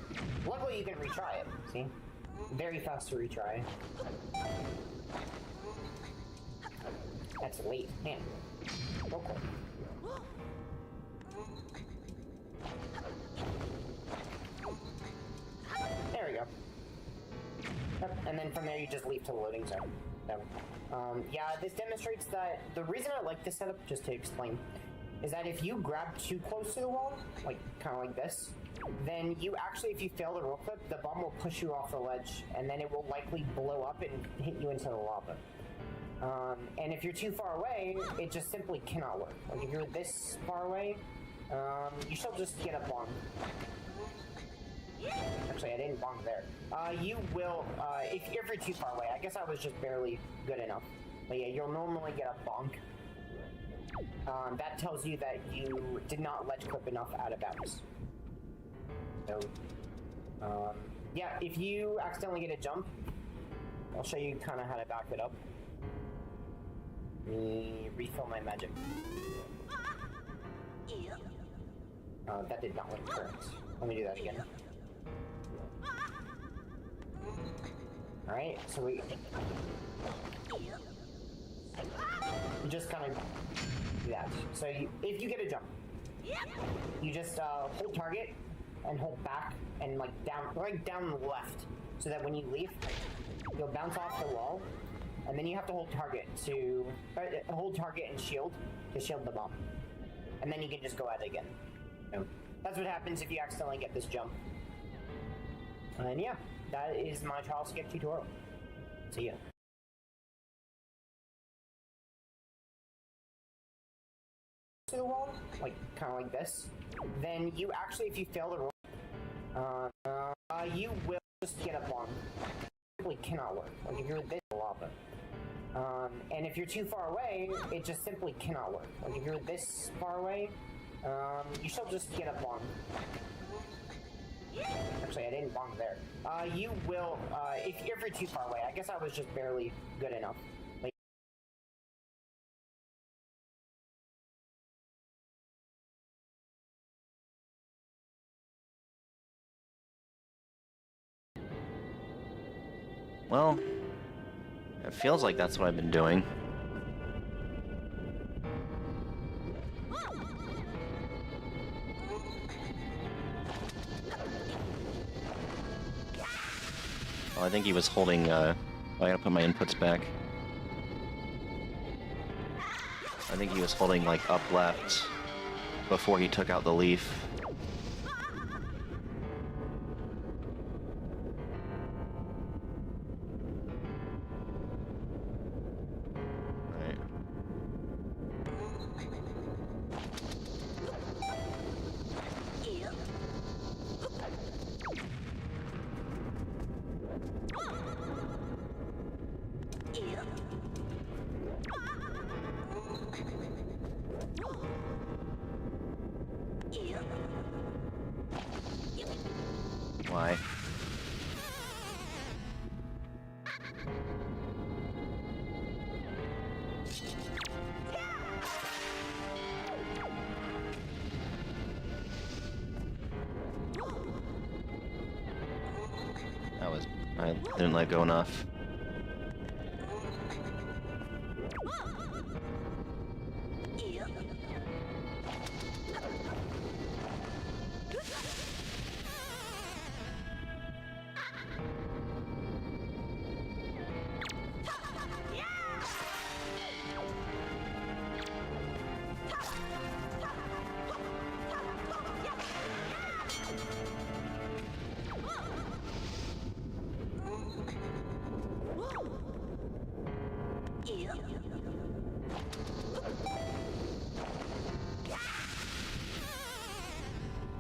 Luckily you can retry it, see? Very fast to retry. That's late, man. Roll clip. There we go. Yep. And then from there you just leap to the loading zone. So, yeah, this demonstrates that the reason I like this setup, just to explain, is that if you grab too close to the wall, like kind of like this, then you actually, if you fail the roll clip, the bomb will push you off the ledge, and then it will likely blow up and hit you into the lava. And if you're too far away, it just simply cannot work. Like if you're this far away, you shall just get a bomb. Actually, I didn't bonk there. You will, if you're too far away, I guess I was just barely good enough. But yeah, you'll normally get a bonk. That tells you that you did not ledge clip enough out of bounds. So, yeah, if you accidentally get a jump, I'll show you kind of how to back it up. Let me refill my magic. That did not look correct. Let me do that again. Alright, so we just kind of do that. So if you get a jump, you just hold target and hold back and like down left, so that when you leave, you'll bounce off the wall, and then you have to hold target and shield to shield the bomb, and then you can just go at it again. So that's what happens if you accidentally get this jump. And yeah, that is my trial skip tutorial. See ya. To the wall, like kind of like this, then you actually, if you fail the roll, you will just get a bomb. It simply cannot work. Like if you're this lava, and if you're too far away, it just simply cannot work. Like if you're this far away, you shall just get a bomb. Actually, I didn't bonk there. You will, if you're too far away, I guess I was just barely good enough. Well, it feels like that's what I've been doing. Well, I think he was holding, I gotta put my inputs back. I think he was holding, like, up left before he took out the leaf. Right. Why? That was... I didn't let go enough.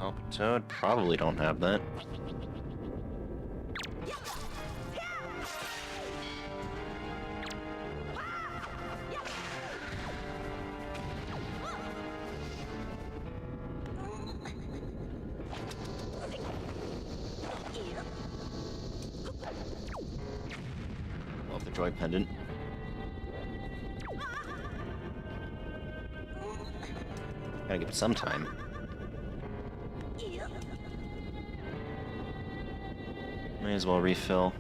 Oh, Toad probably don't have that. Well, the joy pendant. Gotta give it some time. May as well refill.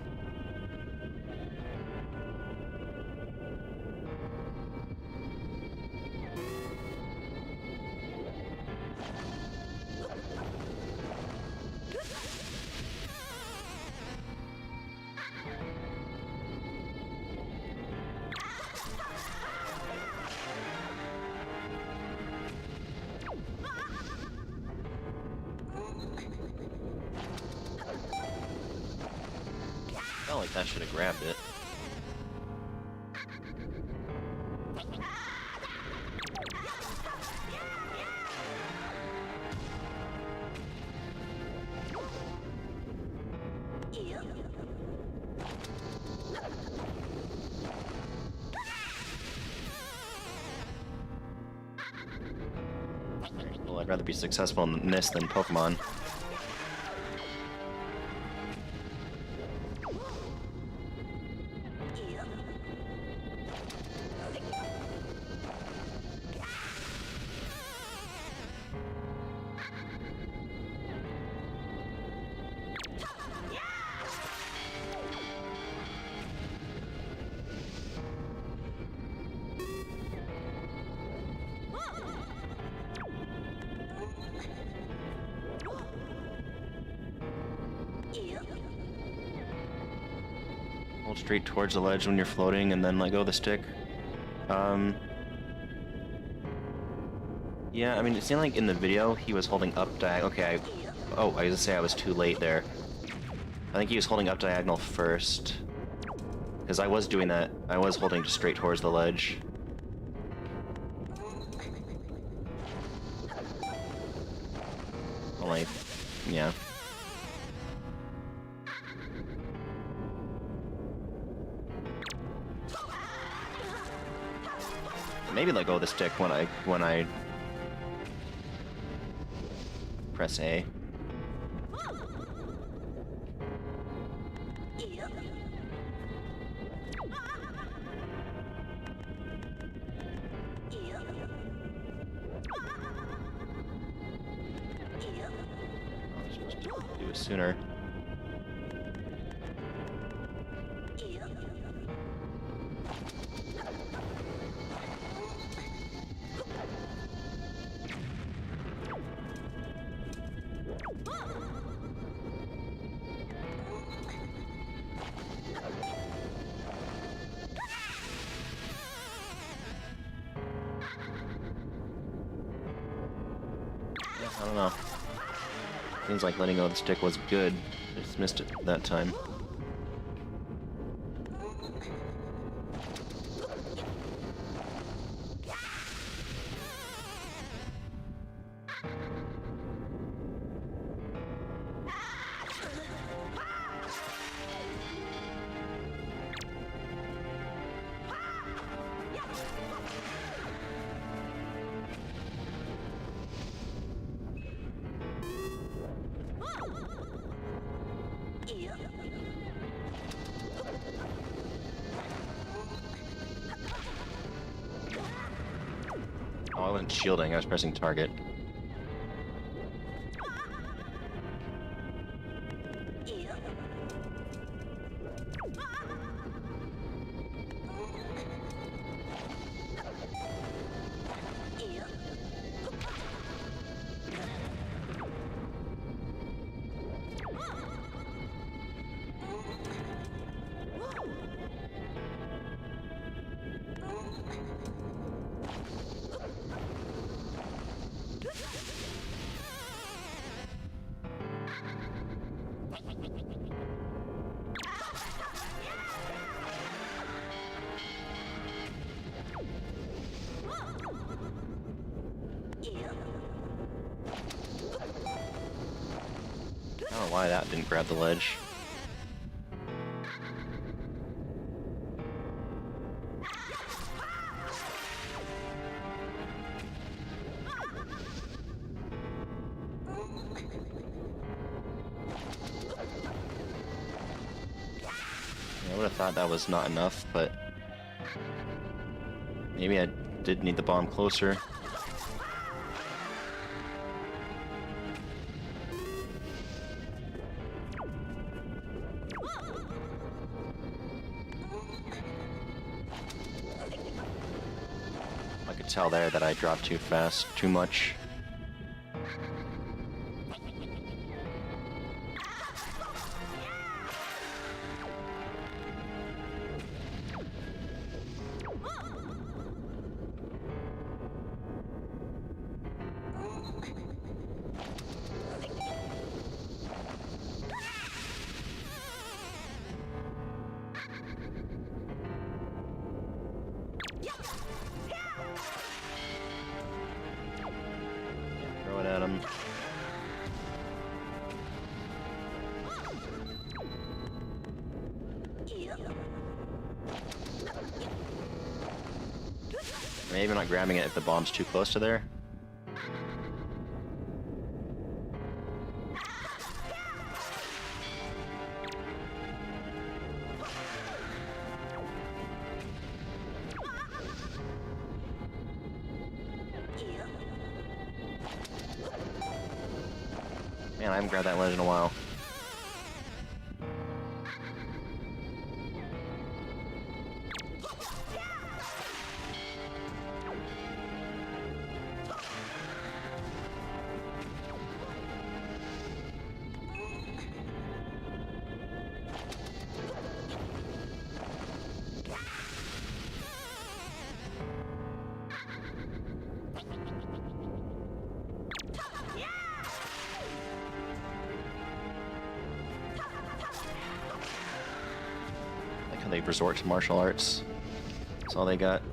Felt like that should have grabbed it. Well, I'd rather be successful in this than Pokemon. Hold straight towards the ledge when you're floating, and then let go of the stick. Yeah, I mean, it seemed like in the video he was holding up diagonal. Okay, I was gonna say I was too late there. I think he was holding up diagonal first. Because I was doing that. I was holding just straight towards the ledge. Only, yeah. Maybe let go of the stick when I press A. I was supposed to do it sooner. I don't know. Seems like letting go of the stick was good. I just missed it that time. Oh, I wasn't shielding, I was pressing target. I don't know why that didn't grab the ledge. I would have thought that was not enough, but maybe I did need the bomb closer. I could tell there that I dropped too fast, too much. Throw it at him. Maybe not grabbing it if the bomb's too close to there. Man, I haven't grabbed that ledge in a while. Like how they resort to martial arts. That's all they got.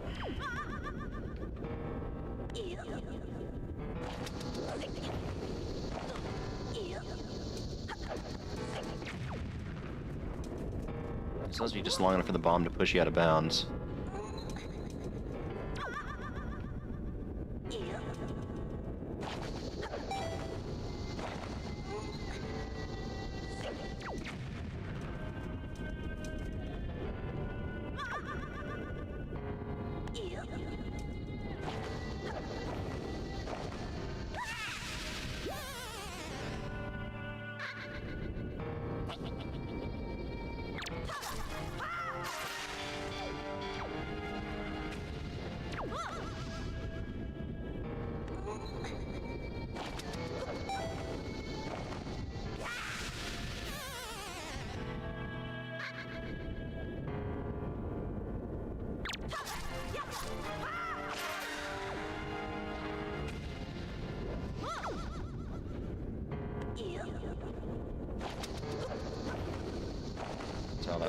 It's supposed to be just long enough for the bomb to push you out of bounds.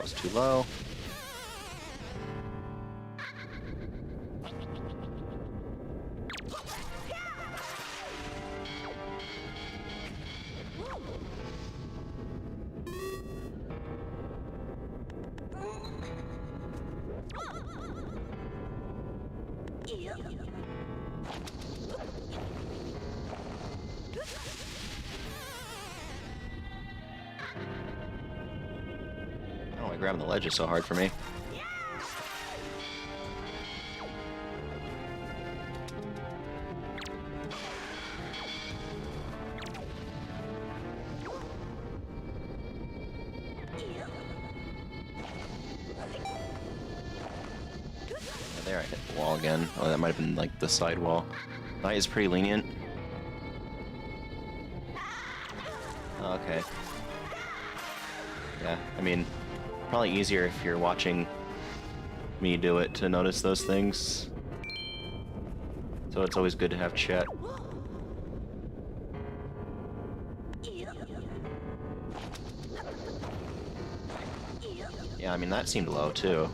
was too low. I don't know why grabbing the ledge is so hard for me. There, I hit the wall again. Oh, that might have been like the side wall. Knight is pretty lenient. Okay. Yeah, I mean, probably easier if you're watching me do it to notice those things. So it's always good to have chat. Yeah, I mean, that seemed low too.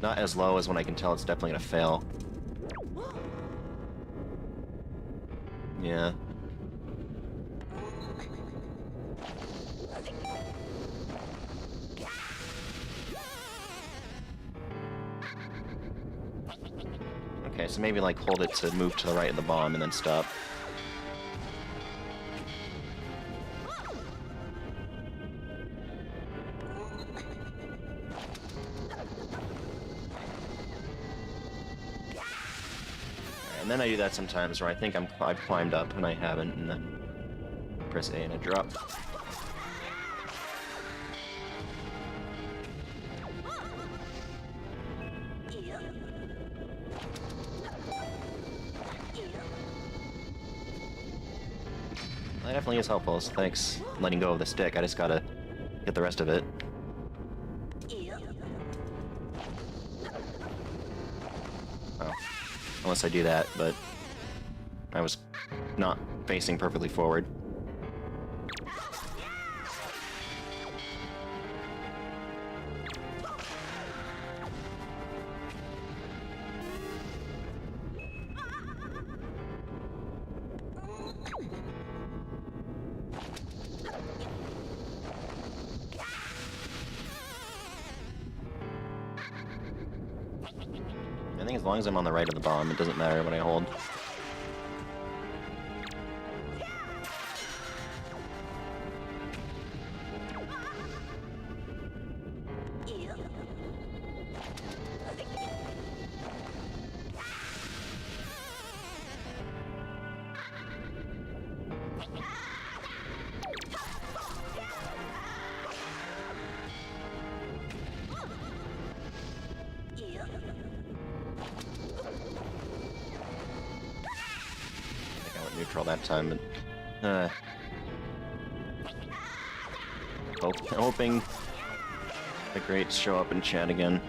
Not as low as when I can tell it's definitely gonna fail. Yeah. Okay, so maybe like hold it to move to the right of the bomb and then stop. And then I do that sometimes where I think I've climbed up and I haven't, and then press A and I drop. That definitely is helpful, so thanks. Letting go of the stick, I just gotta get the rest of it. Oh. Unless I do that, but I was not facing perfectly forward. I think as long as I'm on the right of the bomb, it doesn't matter what I hold. Neutral that time, but hoping the greats show up in chat again.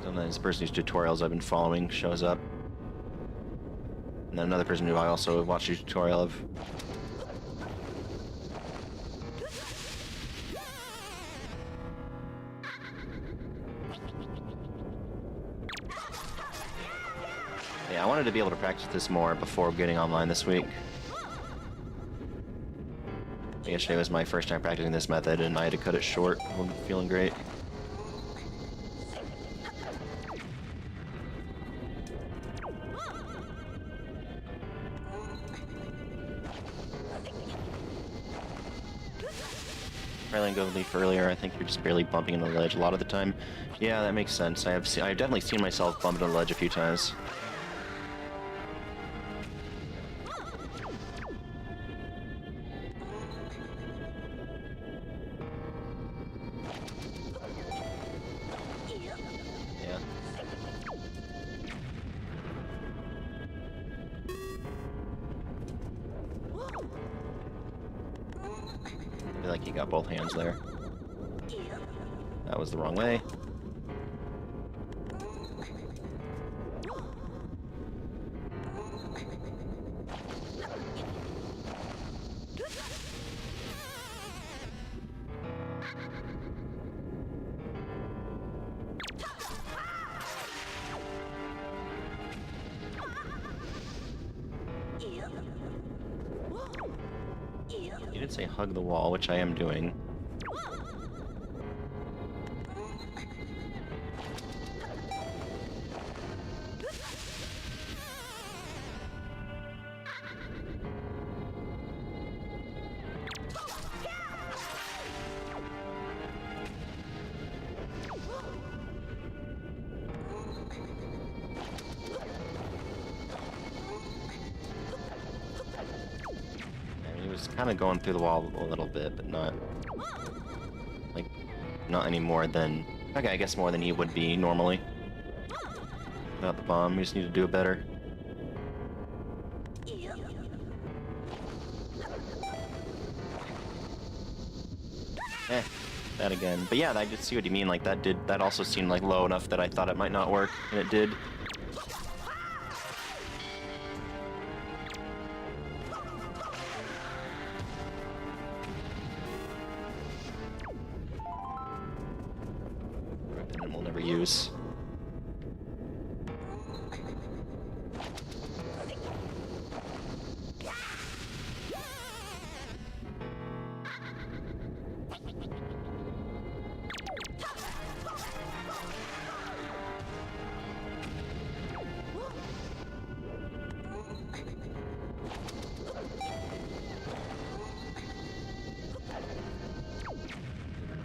Sometimes the person whose tutorials I've been following shows up, and then another person who I also watched a tutorial of. Yeah, I wanted to be able to practice this more before getting online this week. Yesterday was my first time practicing this method, and I had to cut it short. I'm feeling great. Rather than go leaf earlier, I think you're just barely bumping into the ledge a lot of the time. Yeah, that makes sense. I've definitely seen myself bump into the ledge a few times. I feel like he got both hands there. That was the wrong way. did say hug the wall, which I am doing. Kind of going through the wall a little bit, but not like not any more than okay, I guess more than he would be normally. Without the bomb, we just need to do it better. That again. But yeah, I did see what you mean. Like that also seemed like low enough that I thought it might not work, and it did. Use.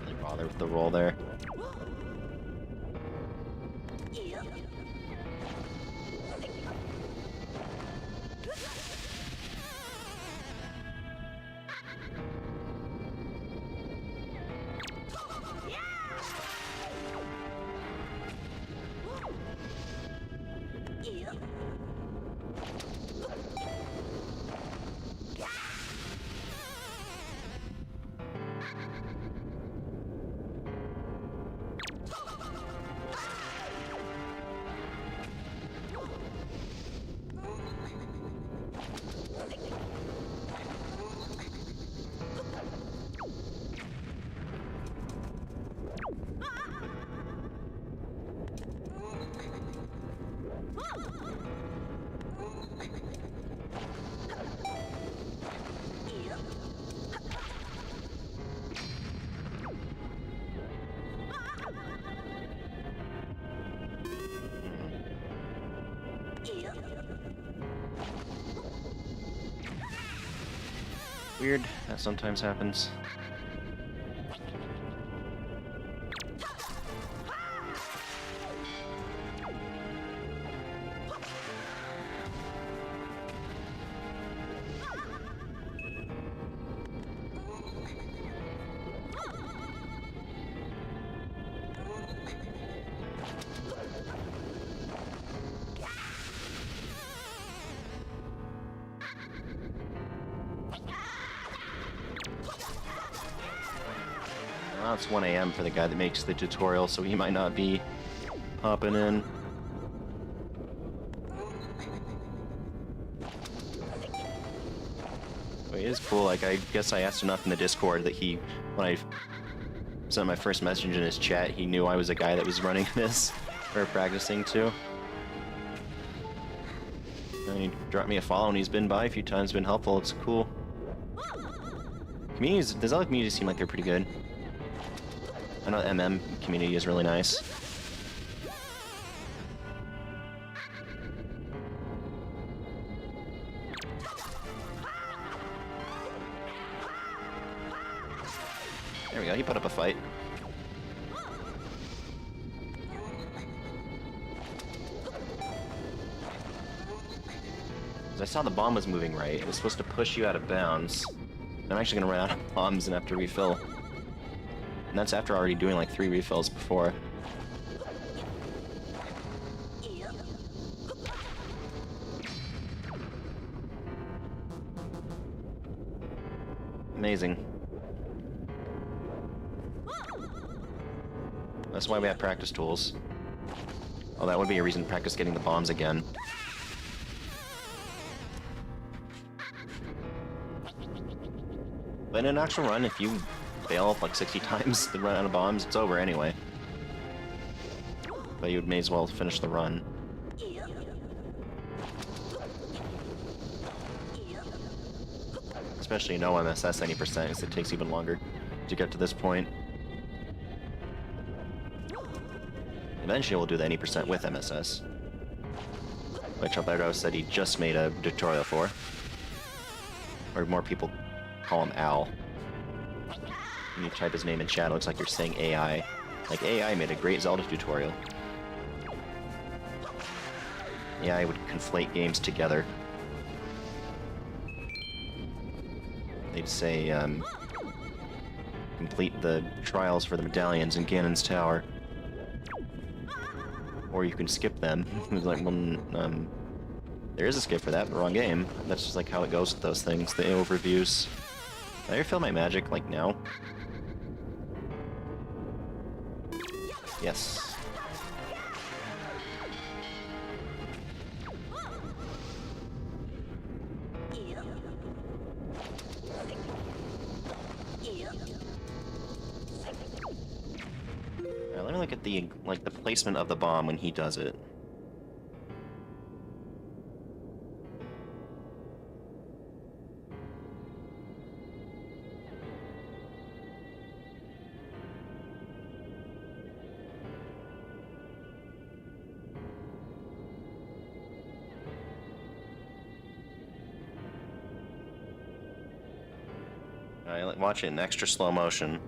Really bother with the roll there. Weird, that sometimes happens. Well, it's 1 AM for the guy that makes the tutorial, so he might not be popping in. But it is cool, like, I guess I asked enough in the Discord that when I sent my first message in his chat, he knew I was a guy that was running this, or practicing too. And he dropped me a follow, and he's been by a few times, been helpful, it's cool. Communities, the Zelda communities seem like they're pretty good. I know the MM community is really nice. There we go, he put up a fight. I saw the bomb was moving right. It was supposed to push you out of bounds. I'm actually gonna run out of bombs and have to refill. And that's after already doing like 3 refills before. Amazing. That's why we have practice tools. Oh, that would be a reason to practice getting the bombs again. But in an actual run, if you fail like 60 times to run out of bombs, it's over anyway. But you may as well finish the run. Especially no MSS any percent, because it takes even longer to get to this point. Eventually we'll do the any percent with MSS. Which Alberto said he just made a tutorial for. Or more people call him Al. When you type his name in chat, it looks like you're saying AI. Like, AI made a great Zelda tutorial. AI would conflate games together. They'd say, complete the trials for the medallions in Ganon's Tower. Or you can skip them. It's like, well, there is a skip for that, but wrong game. That's just like how it goes with those things, the overviews. Did I ever feel my magic, like, now? Yes. Alright, let me look at the, like, the placement of the bomb when he does it. Alright, watch it in extra slow motion.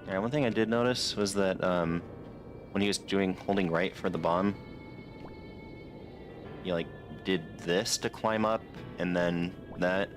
Yeah, one thing I did notice was that when he was holding right for the bomb, he like did this to climb up, and then that.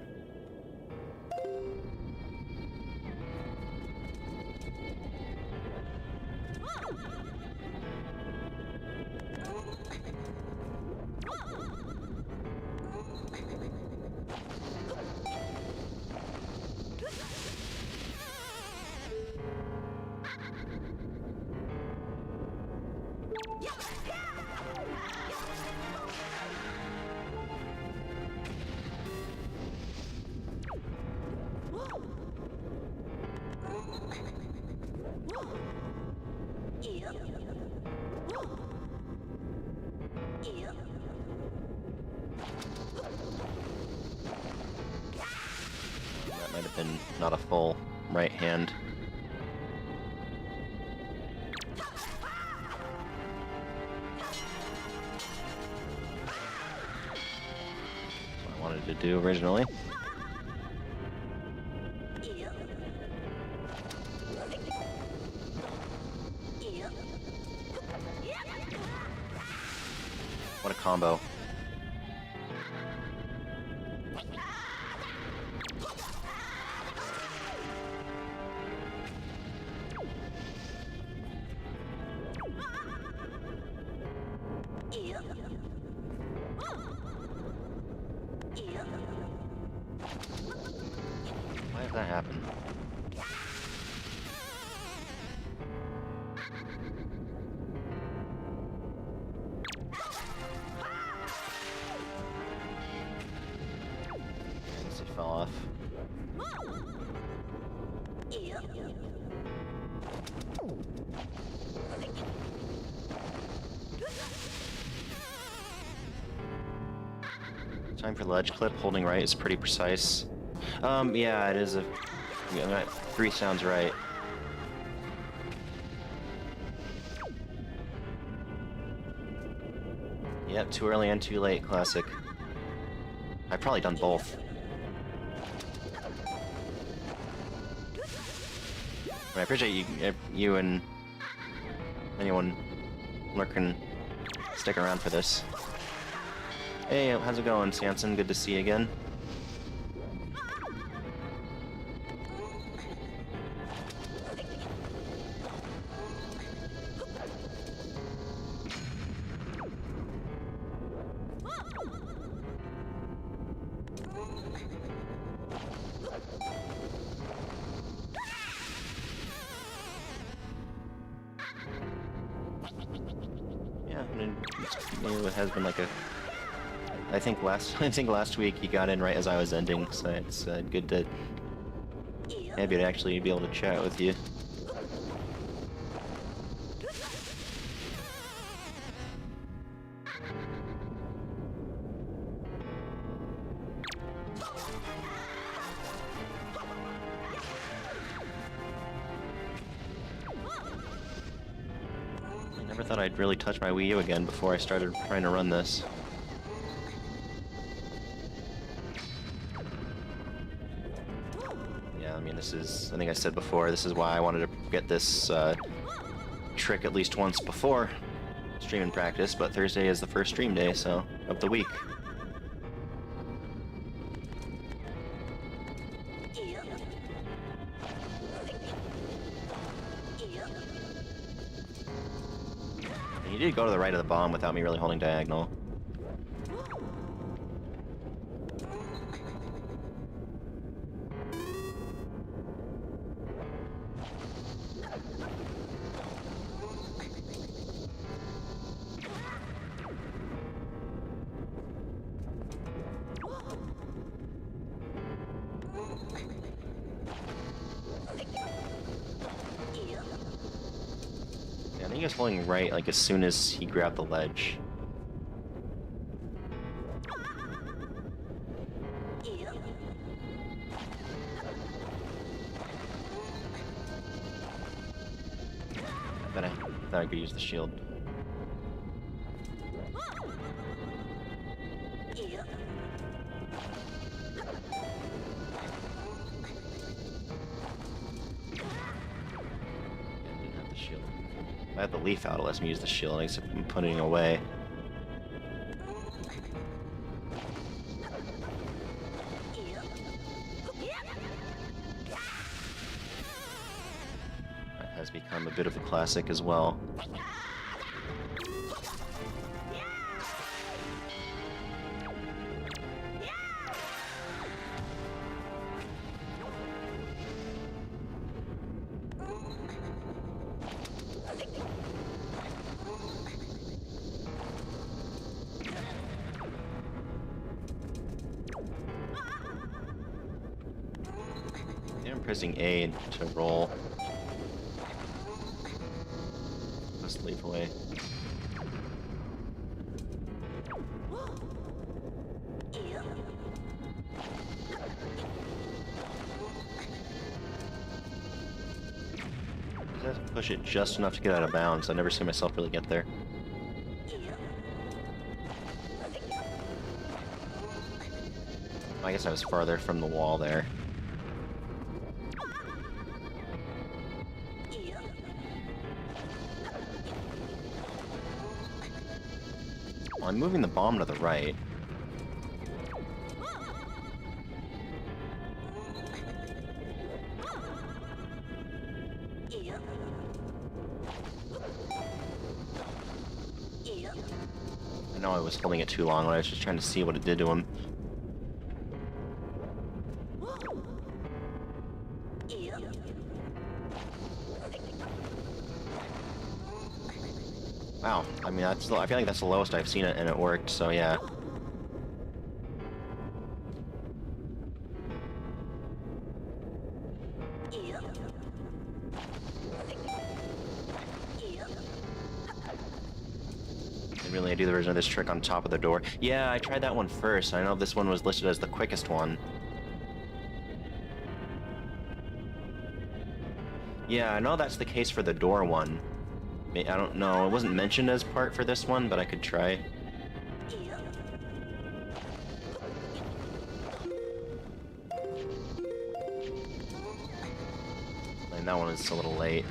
That might have been not a full right hand. to do originally. What a combo. Why did that happen? I guess it fell off. Time for the ledge clip. Holding right is pretty precise. Yeah, it is a... Yeah, 3 sounds right. Yep, too early and too late, classic. I've probably done both. I appreciate you and anyone lurking stick around for this. Hey, how's it going, Samson? Good to see you again. Yeah, I mean, it has been like a... I think last week he got in right as I was ending, so it's good to happy to actually be able to chat with you. I never thought I'd really touch my Wii U again before I started trying to run this. I mean, this is, I think I said before, this is why I wanted to get this trick at least once before streaming practice, but Thursday is the first stream day, so, of the week. And you did go to the right of the bomb without me really holding diagonal. I think he was holding right, like, as soon as he grabbed the ledge. I thought I could use the shield. I have the leaf out, it lets me use the shield, except I'm putting it away. That has become a bit of a classic as well. I'm pressing A to roll. Just leave away. I have to push it just enough to get out of bounds. I never see myself really get there. I guess I was farther from the wall there. Well, I'm moving the bomb to the right. I know I was holding it too long, but I was just trying to see what it did to him. Wow, I mean, I feel like that's the lowest I've seen it, and it worked, so yeah. Really, I do the version of this trick on top of the door. Yeah, I tried that one first. I know this one was listed as the quickest one. Yeah, I know that's the case for the door one. I don't know, it wasn't mentioned as part for this one, but I could try. And that one is a little late.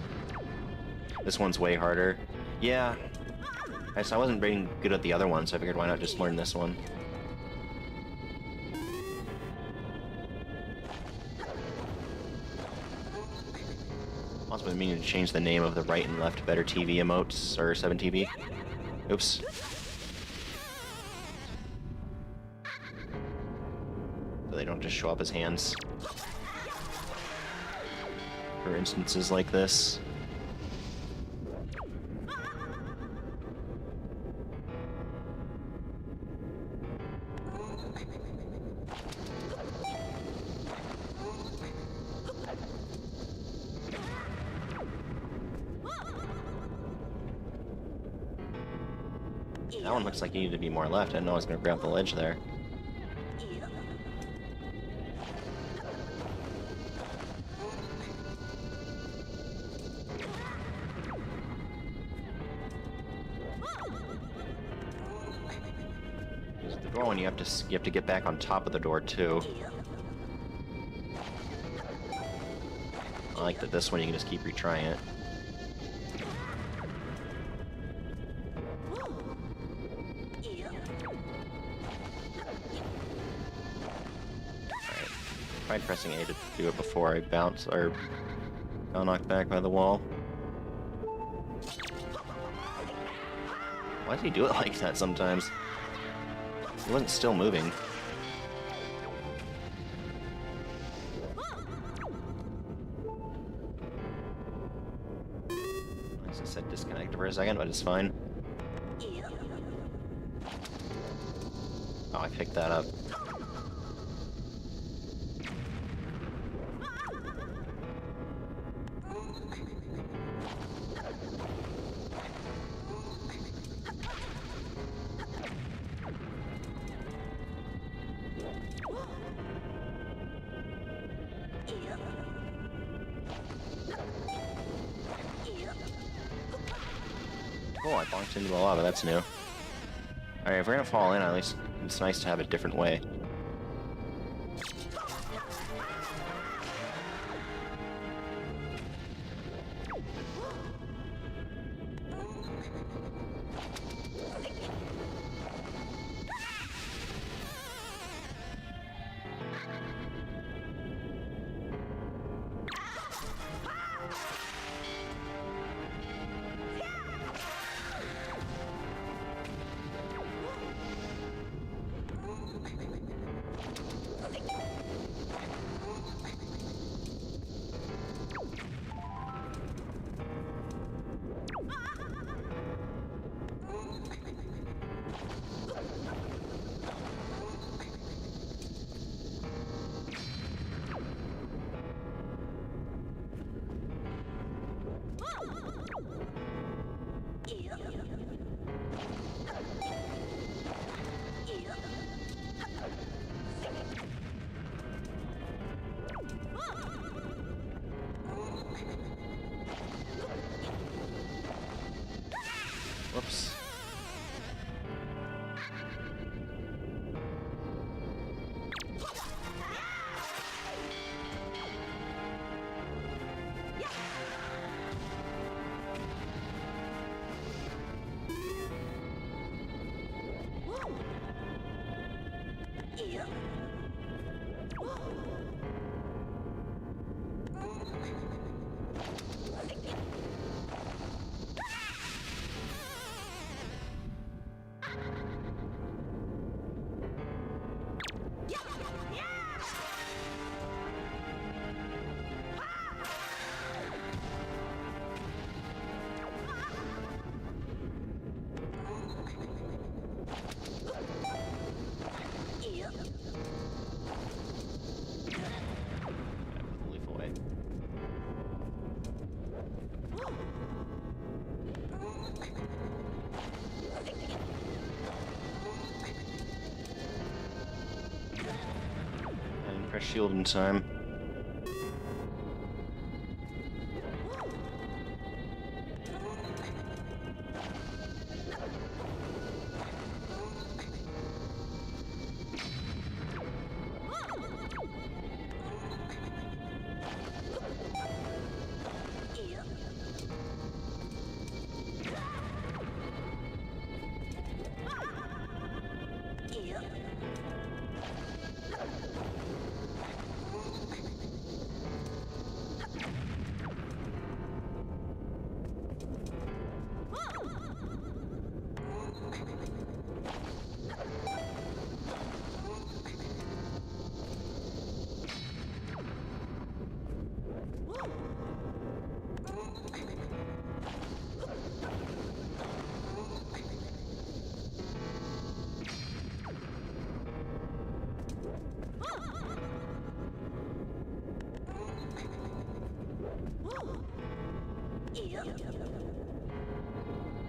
This one's way harder. Yeah. I wasn't being good at the other one, so I figured why not just learn this one. Also been meaning to change the name of the right and left better TV emotes, or 7TV. Oops. So they don't just show up as hands. For instances like this. That one looks like you need to be more left. I didn't know I was going to grab the ledge there. The door one, you have to get back on top of the door too. I like that this one you can just keep retrying it. Tried pressing A to do it before I bounce or got knocked back by the wall. Why does he do it like that sometimes? He wasn't still moving. As I said, disconnect for a second, but it's fine. Oh, I picked that up. Oh, I bonked into the lava, that's new. Alright, if we're gonna fall in, at least it's nice to have a different way. Put the leaf away. I didn't press shield in time.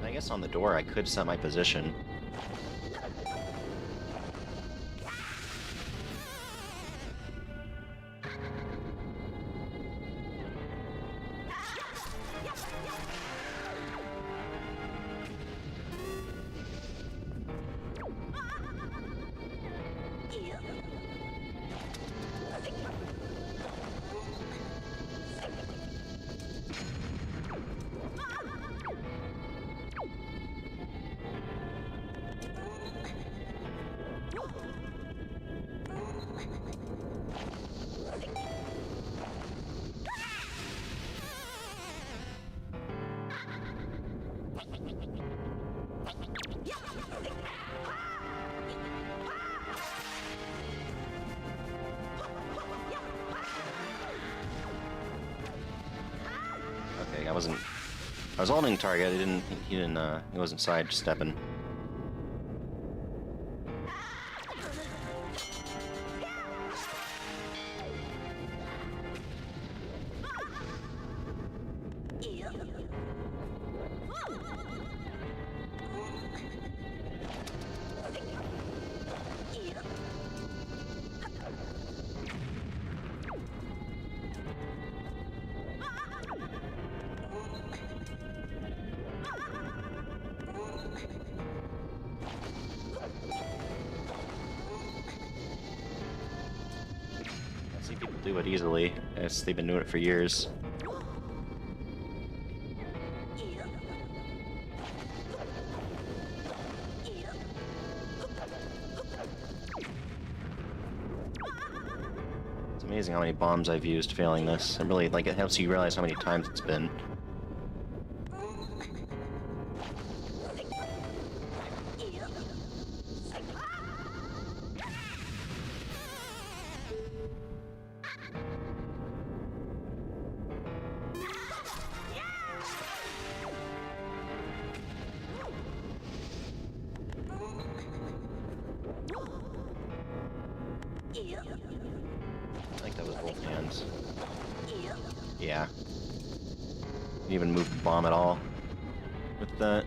I guess on the door I could set my position. Okay, I was holding target. He wasn't sidestepping. I see people do it easily. As they've been doing it for years. It's amazing how many bombs I've used failing this. It really, like, it helps you realize how many times it's been. I think that was both hands. Yeah. Didn't even move the bomb at all with that.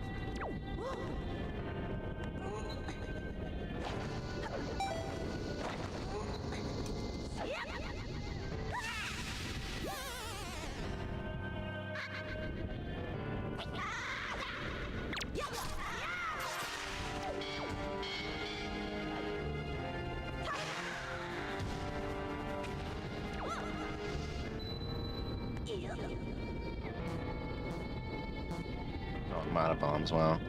Oh, I'm out of bombs, wow.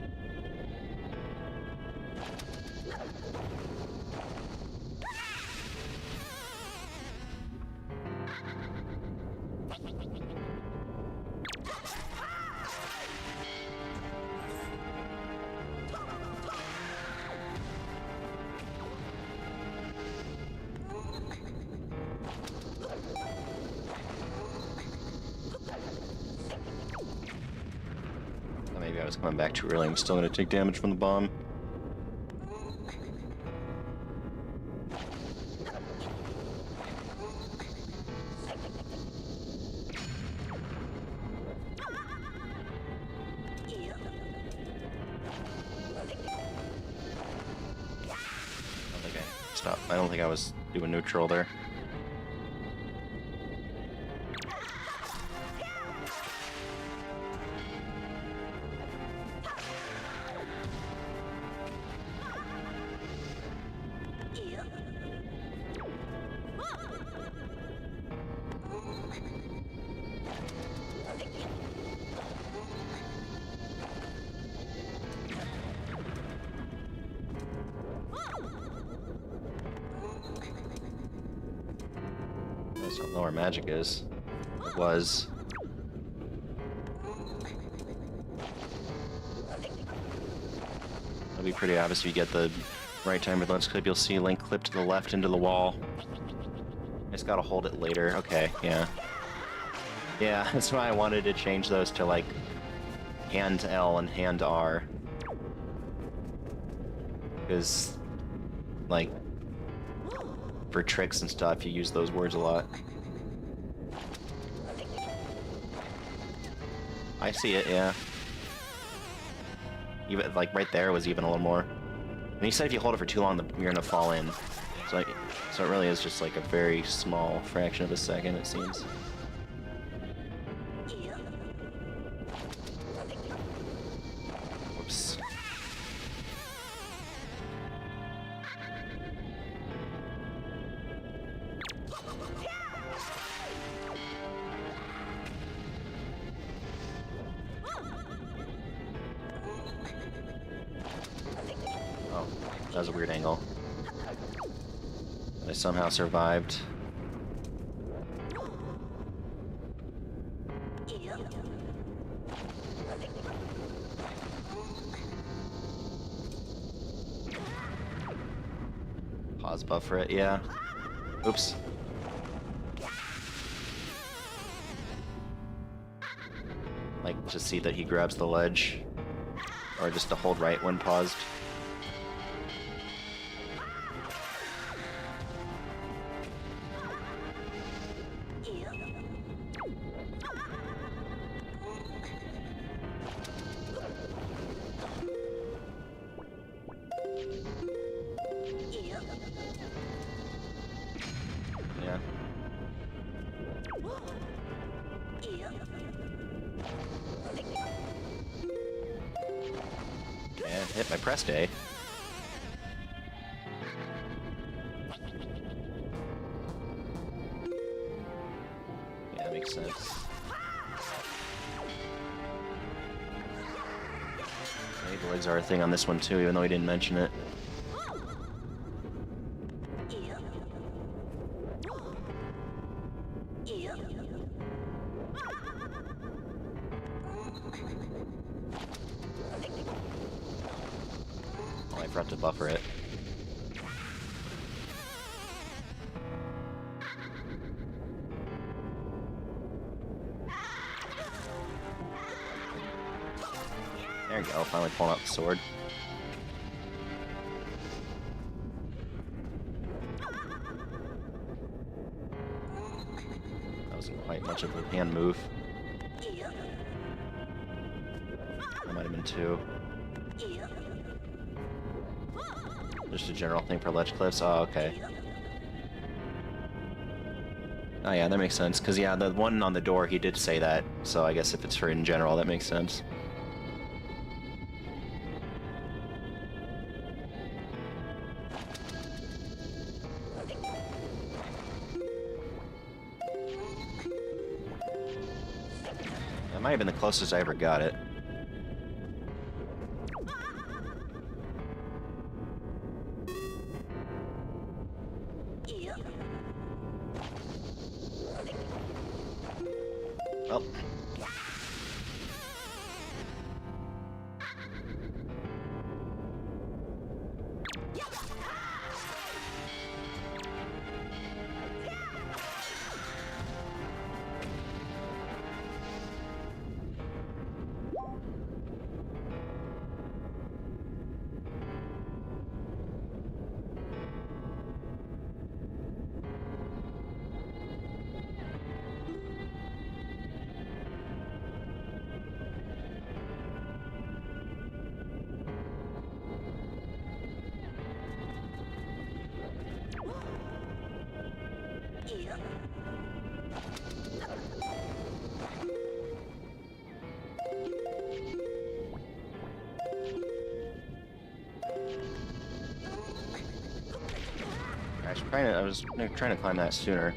was coming back too early. I'm still gonna take damage from the bomb. I don't think I was doing neutral there. I don't know where magic is. It was. It'll be pretty obvious if you get the right time with lens clip. You'll see Link clip to the left into the wall. I just gotta hold it later. Okay, yeah. Yeah, that's why I wanted to change those to like hand L and hand R. Because, like, for tricks and stuff, you use those words a lot. I see it, yeah. Even, like, right there was even a little more. And he said if you hold it for too long, you're gonna fall in. So it really is just, like, a very small fraction of a second, it seems. Whoops. Oh, that was a weird angle. I somehow survived. Pause buffer it, yeah. Oops. Like, to see that he grabs the ledge. Or just to hold right when paused. Yeah. Yeah, hit my press day. Yeah, makes sense. Maybe the legs are a thing on this one too, even though he didn't mention it. I forgot to buffer it. There you go, finally pulling out the sword. That wasn't quite much of a hand move. That might have been two. Just a general thing for ledge cliffs? Oh, okay. Oh yeah, that makes sense, because yeah, the one on the door, he did say that, so I guess if it's for in general, that makes sense. That might have been the closest I ever got it. Well. I was trying to climb that sooner.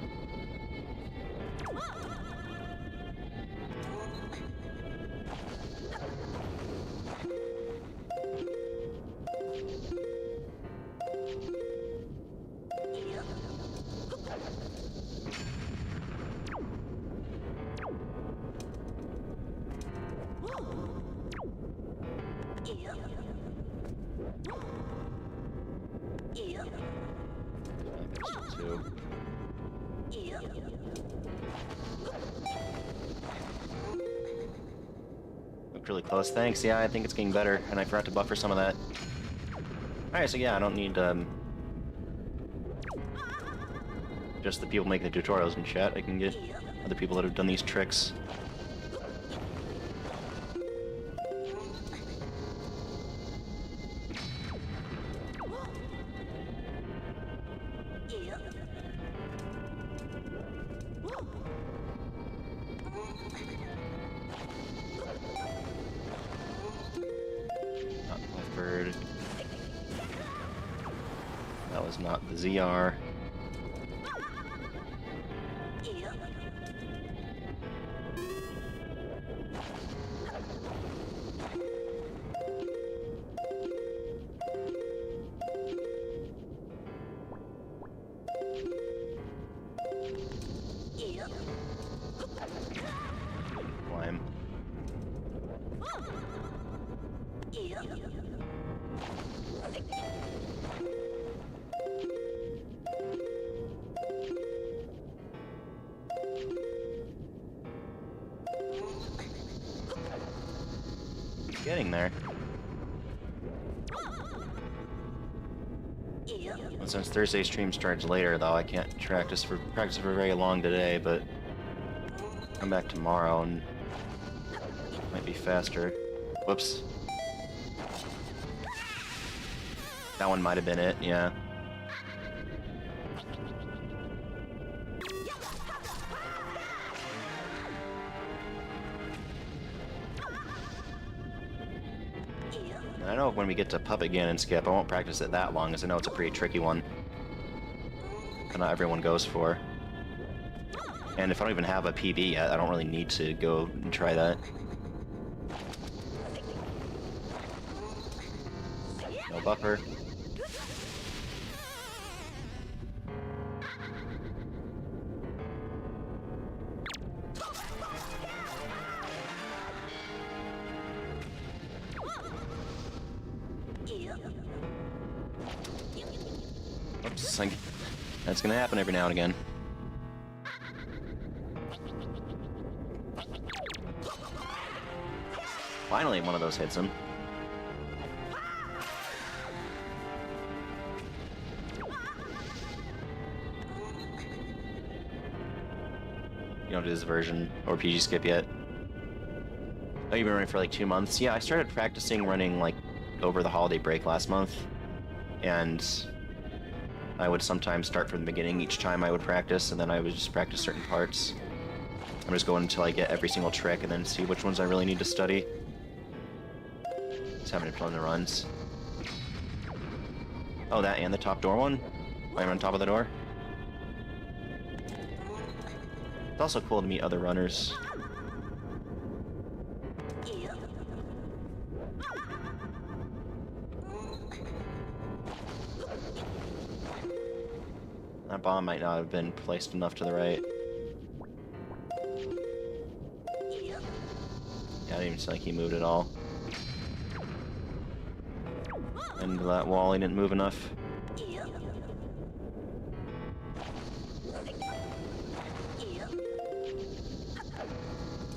Looked really close. Thanks. Yeah, I think it's getting better, and I forgot to buffer some of that. Alright, so yeah, I don't need just the people making the tutorials in chat. I can get other people that have done these tricks. Not buffered. That was not the ZR. Climb. Getting there. And since Thursday stream starts later, though, I can't practice for very long today, but come back tomorrow and might be faster. Whoops. That one might have been it, yeah. I know when we get to Pup again and Skip, I won't practice it that long, as I know it's a pretty tricky one. That not everyone goes for. And if I don't even have a PB yet, I don't really need to go and try that. No buffer. Oops, that's gonna happen every now and again. Finally, one of those hits him. You don't do this version or PG skip yet? Oh, you've been running for like 2 months? Yeah, I started practicing running like over the holiday break last month, and I would sometimes start from the beginning each time I would practice, and then I would just practice certain parts. I'm just going until I get every single trick and then see which ones I really need to study. Just having to fill in the runs. Oh, that and the top door one? I'm on top of the door? It's also cool to meet other runners. That bomb might not have been placed enough to the right. Yeah, I didn't even see like he moved at all. And that wall, he didn't move enough.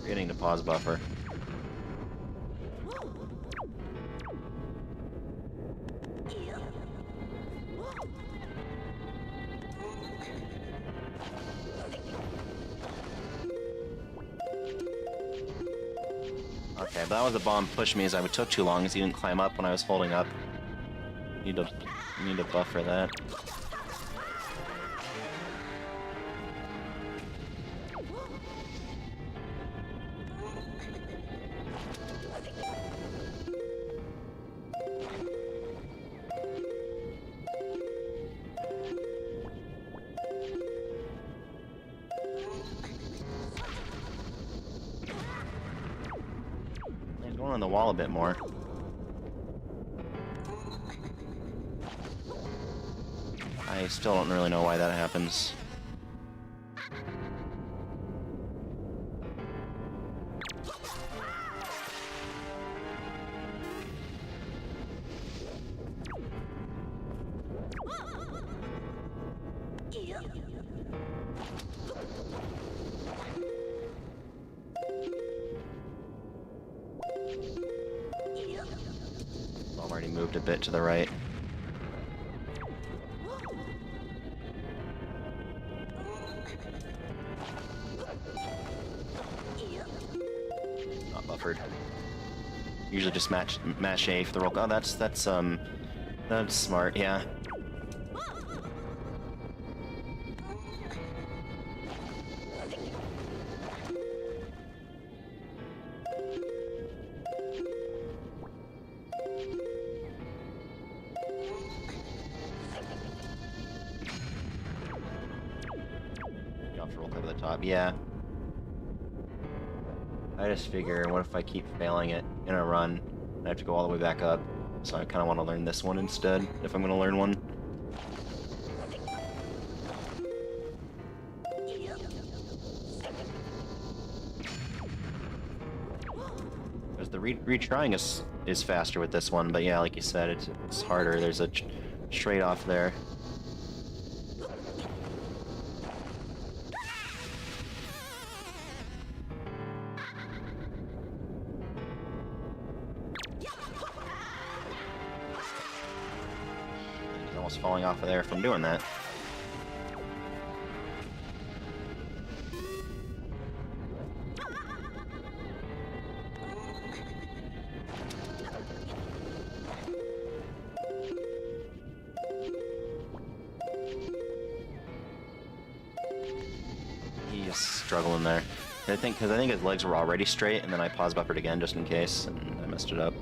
Forgetting to pause buffer. Okay, but that was the bomb pushed me as I took too long as he didn't climb up when I was holding up. Need to buffer that. on the wall a bit more. I still don't really know why that happens. I've already moved a bit to the right. Not buffered. Usually just mash A for the roll. Oh, that's smart. Yeah. Off roll over the top. Yeah. I just figure, what if I keep failing it in a run? I have to go all the way back up. So I kind of want to learn this one instead, if I'm going to learn one. Because the retrying is faster with this one, but yeah, like you said, it's harder. There's a trade-off there. Almost falling off of there from doing that. He's struggling there. I think his legs were already straight, and then I pause buffered again just in case, and I messed it up.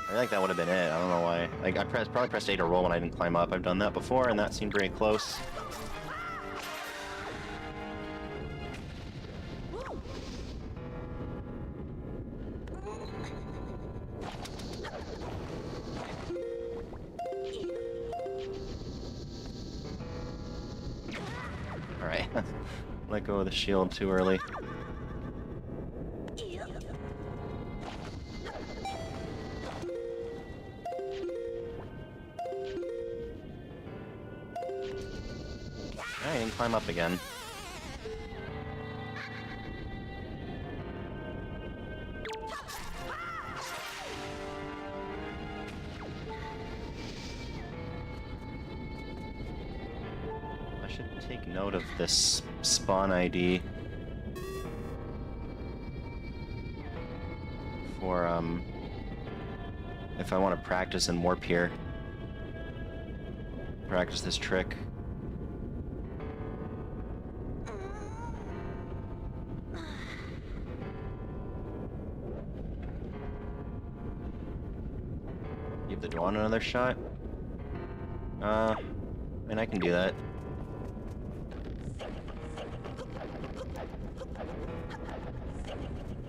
I think that would have been it. I don't know why. Like, I probably pressed A to roll when I didn't climb up. I've done that before, and that seemed very close. Alright. Let go of the shield too early. I didn't climb up again. I should take note of this spawn ID for if I want to practice in warp here. Practice this trick. Give the Dwan another shot? I mean, I can do that.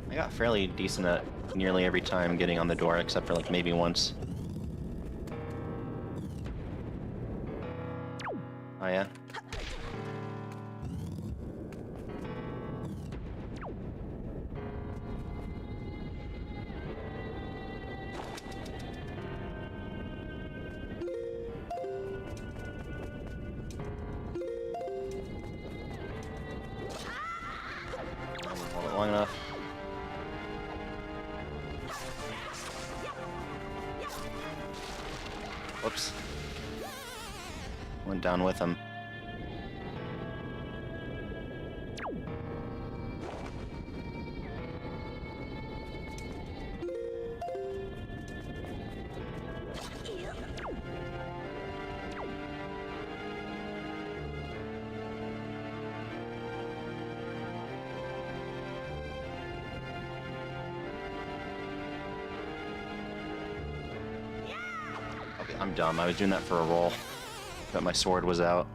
I got fairly decent at nearly every time getting on the door, except for like maybe once. Oh yeah? Hold it long enough. Whoops. Went down with him. dumb. I was doing that for a roll, but my sword was out.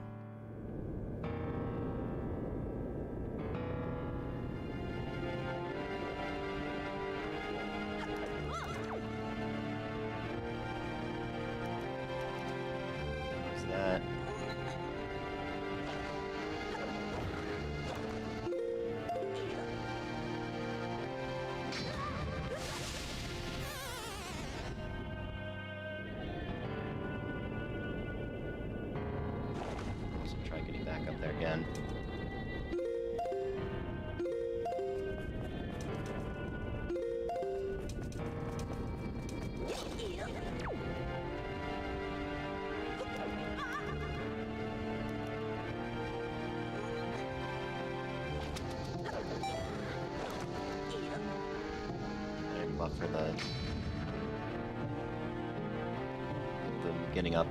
What's that? Try getting back up there again. I didn't buffer the getting up.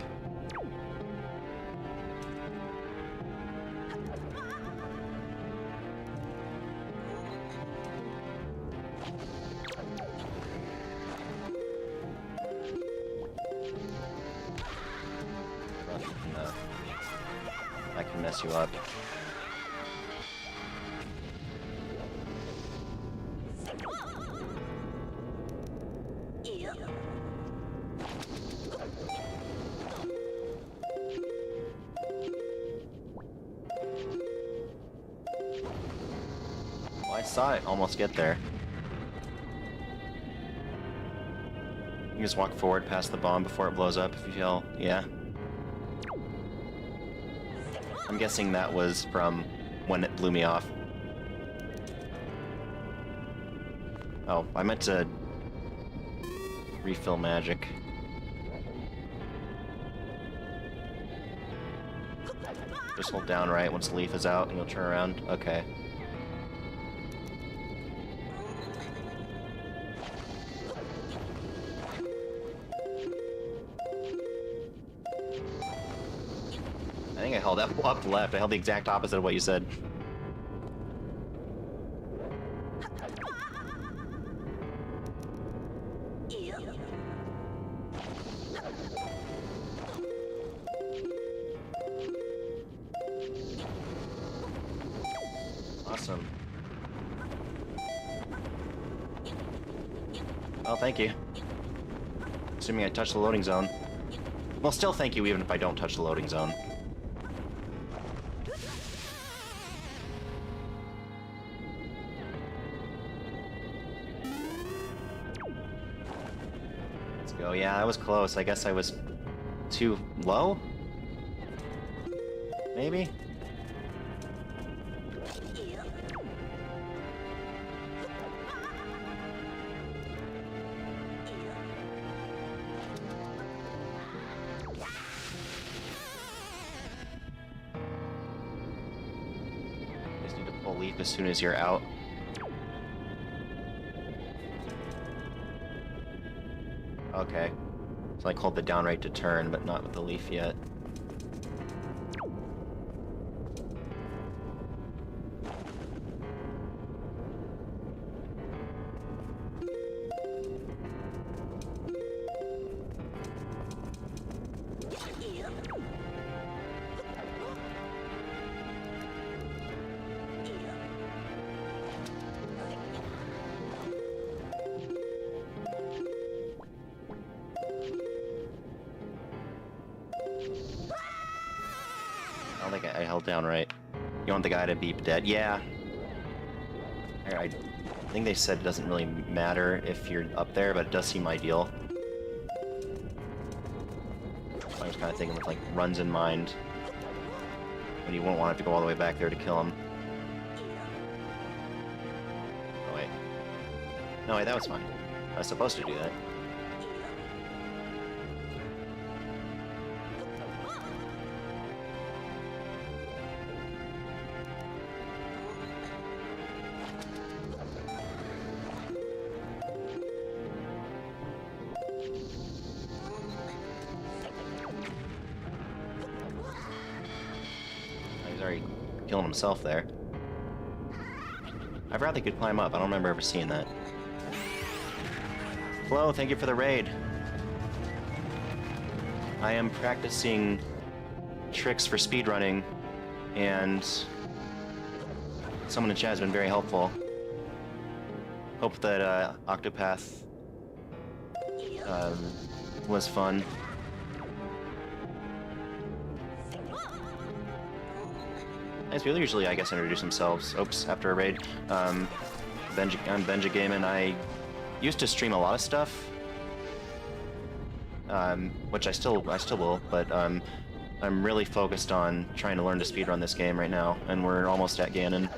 I can mess you up. Well, I saw it almost get there. You just walk forward past the bomb before it blows up if you feel, yeah. I'm guessing that was from when it blew me off. Oh, I meant to refill magic. Just hold down right once the leaf is out and you'll turn around. Okay. I think I held up left. I held the exact opposite of what you said. Awesome. Oh, thank you. Assuming I touch the loading zone. Well, still thank you even if I don't touch the loading zone. Let's go. Yeah, that was close. I guess I was too low? Maybe? Just need to pull leaf as soon as you're out. Okay. So like hold the down right to turn, but not with the leaf yet. I don't think I held down right. You want the guy to be dead? Yeah. I think they said it doesn't really matter if you're up there, but it does seem ideal. I was kind of thinking with like runs in mind, when you won't want to go all the way back there to kill him. Oh wait. No wait, that was fine. I was supposed to do that. He's already killing himself there. I forgot they could climb up. I don't remember ever seeing that. Flo, thank you for the raid. I am practicing tricks for speedrunning, and someone in chat has been very helpful. Hope that Octopath was fun. Nice people usually, I guess, introduce themselves. Oops, after a raid. I'm Benja Gaming. I used to stream a lot of stuff, which I still will, but I'm really focused on trying to learn to speedrun this game right now, and we're almost at Ganon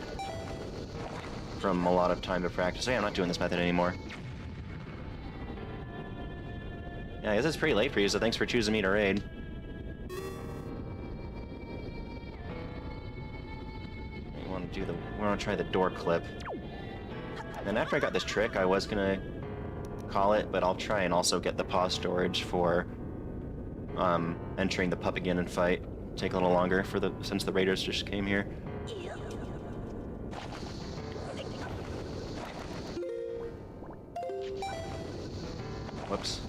from a lot of time to practice. So yeah, I'm not doing this method anymore. Yeah, I guess it's pretty late for you, so thanks for choosing me to raid. We want to try the door clip. And after I got this trick, I was gonna call it, but I'll try and also get the pause storage for entering the pup again and fight. Take a little longer since the raiders just came here. Whoops.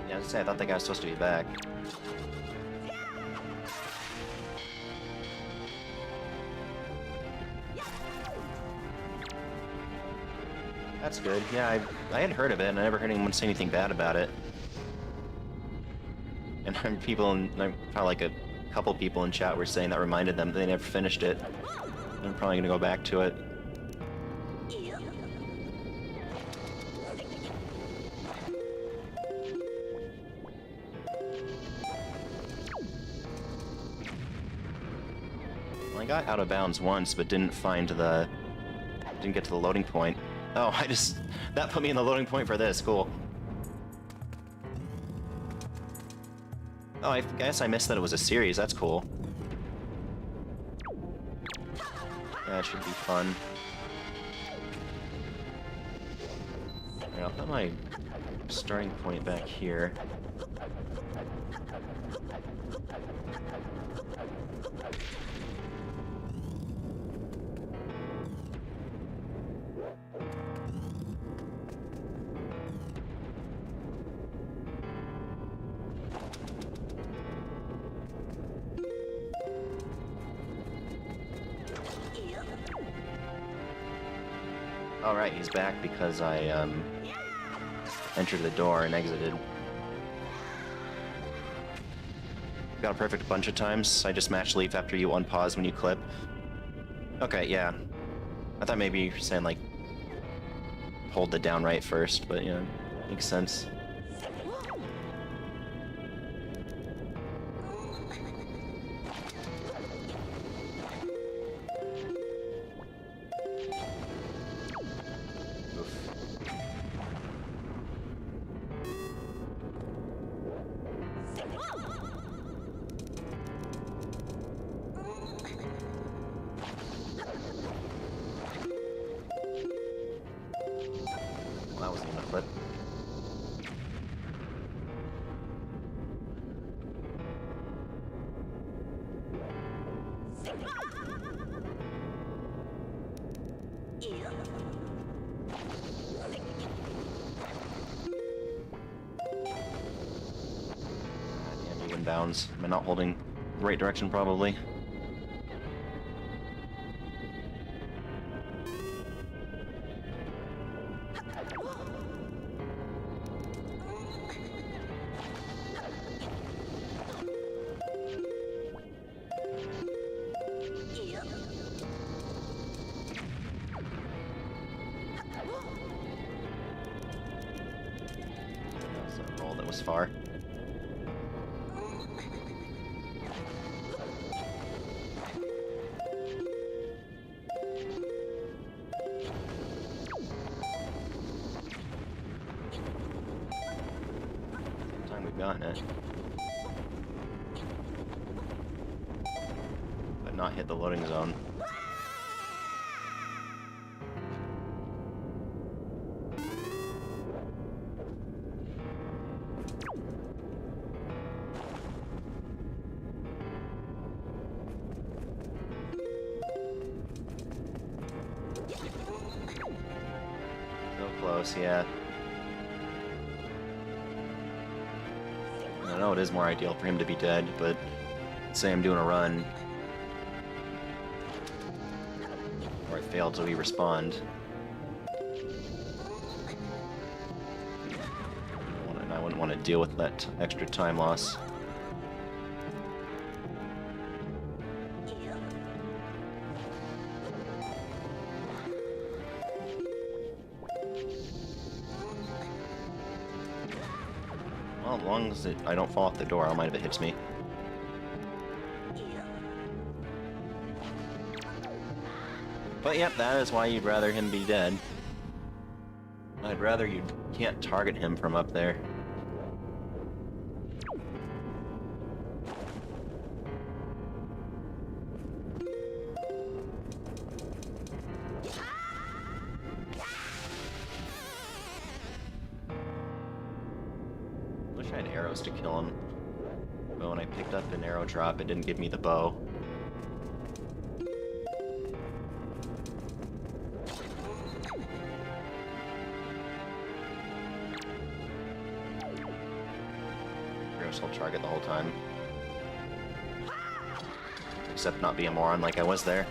Yeah, I thought that guy was supposed to be back. That's good. Yeah, I had heard of it, and I never heard anyone say anything bad about it. And probably like a couple people in chat were saying that reminded them that they never finished it. I'm probably gonna go back to it. Well, I got out of bounds once, but didn't get to the loading point. Oh, that put me in the loading point for this. Cool. Oh, I guess I missed that it was a series. That's cool. That should be fun. Alright, I'll put my starting point back here. Alright, he's back because I entered the door and exited. Got a perfect bunch of times. I just match leaf after you unpause when you clip. Okay, yeah. I thought maybe you were saying, like, hold the down right first, but, yeah, makes sense. Well, that wasn't even a clip. Damn, you inbounds. Am I not holding the right direction, probably? That roll that was far. Time we've gotten it. But not hit the loading zone. close, yeah. I know it is more ideal for him to be dead, but say I'm doing a run, or I fail till we respond. And I wouldn't want to deal with that extra time loss. Well, as long as I don't fall off the door, I don't mind if it hits me. But yep, that is why you'd rather him be dead. I'd rather you can't target him from up there. Wish I had arrows to kill him. But when I picked up an arrow drop, it didn't give me the bow. I'll target the whole time. Except not be a moron like I was there.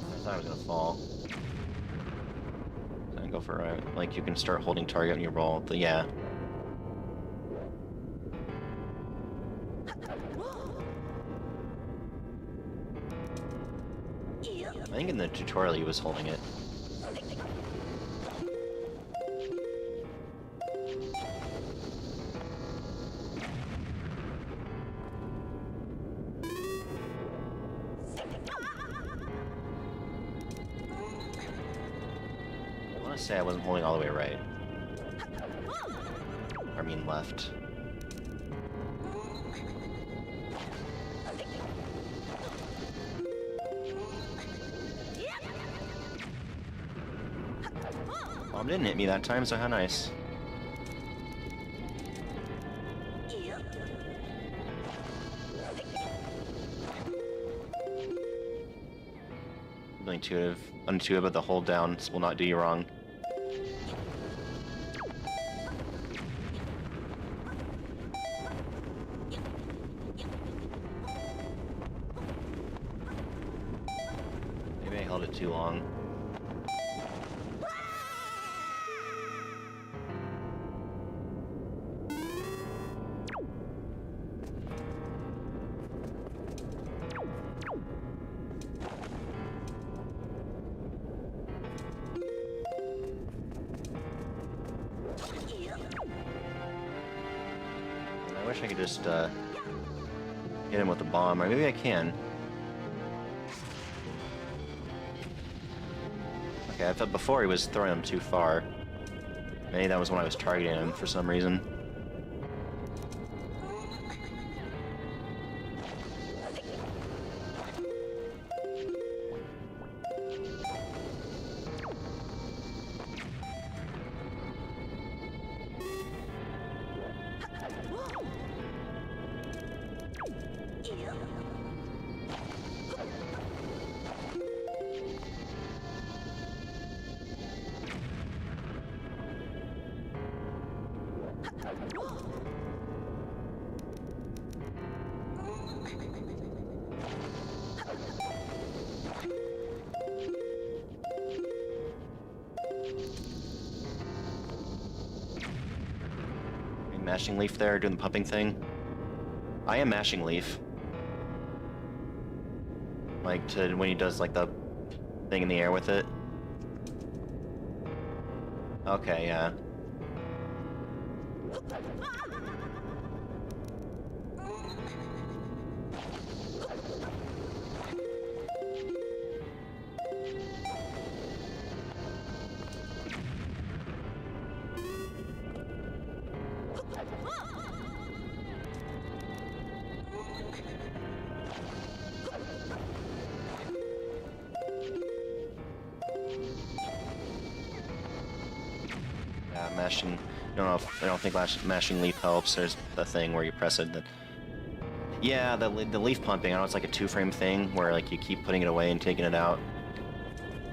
I thought I was gonna fall. Then go for a, like, you can start holding target when you roll, but yeah. I think in the tutorial he was holding it. I want to say I wasn't holding all the way right. I mean left. Bomb didn't hit me that time, so how nice. Really intuitive, but the hold down will not do you wrong. Maybe I held it too long. I wish I could just hit him with a bomb, or maybe I can. Okay, I thought before he was throwing him too far. Maybe that was when I was targeting him for some reason. Mashing Leaf there, doing the pumping thing. I am mashing Leaf. Like, to when he does, like, the thing in the air with it. Okay, yeah. Yeah, mashing. I don't think mashing leaf helps. There's the thing where you press it. Yeah, the leaf pumping. I know it's like a 2-frame thing where like you keep putting it away and taking it out,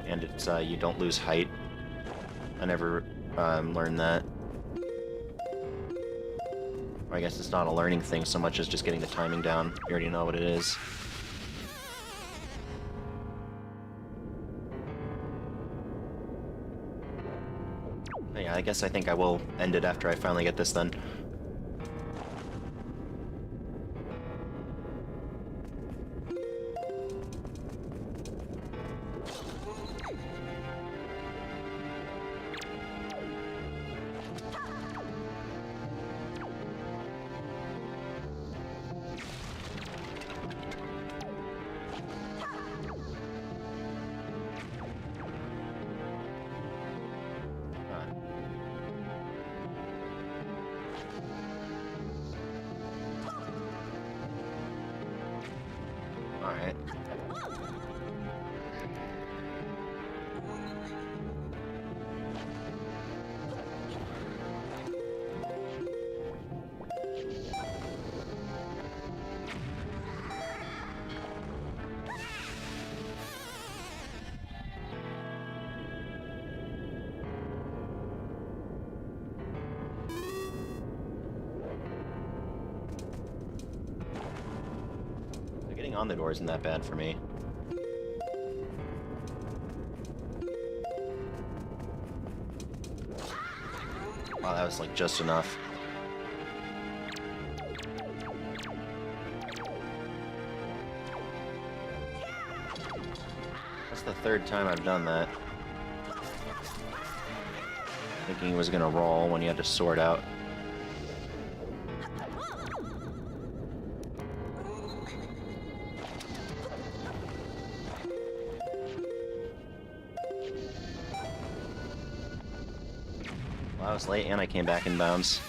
and it's you don't lose height. I never learned that. Or I guess it's not a learning thing so much as just getting the timing down. You already know what it is. Yeah, I think I will end it after I finally get this then. Alright. Getting on the door isn't that bad for me. Wow, that was like just enough. That's the third time I've done that. Thinking he was gonna roll when he had to sword out. Well, I was late and I came back in bounds.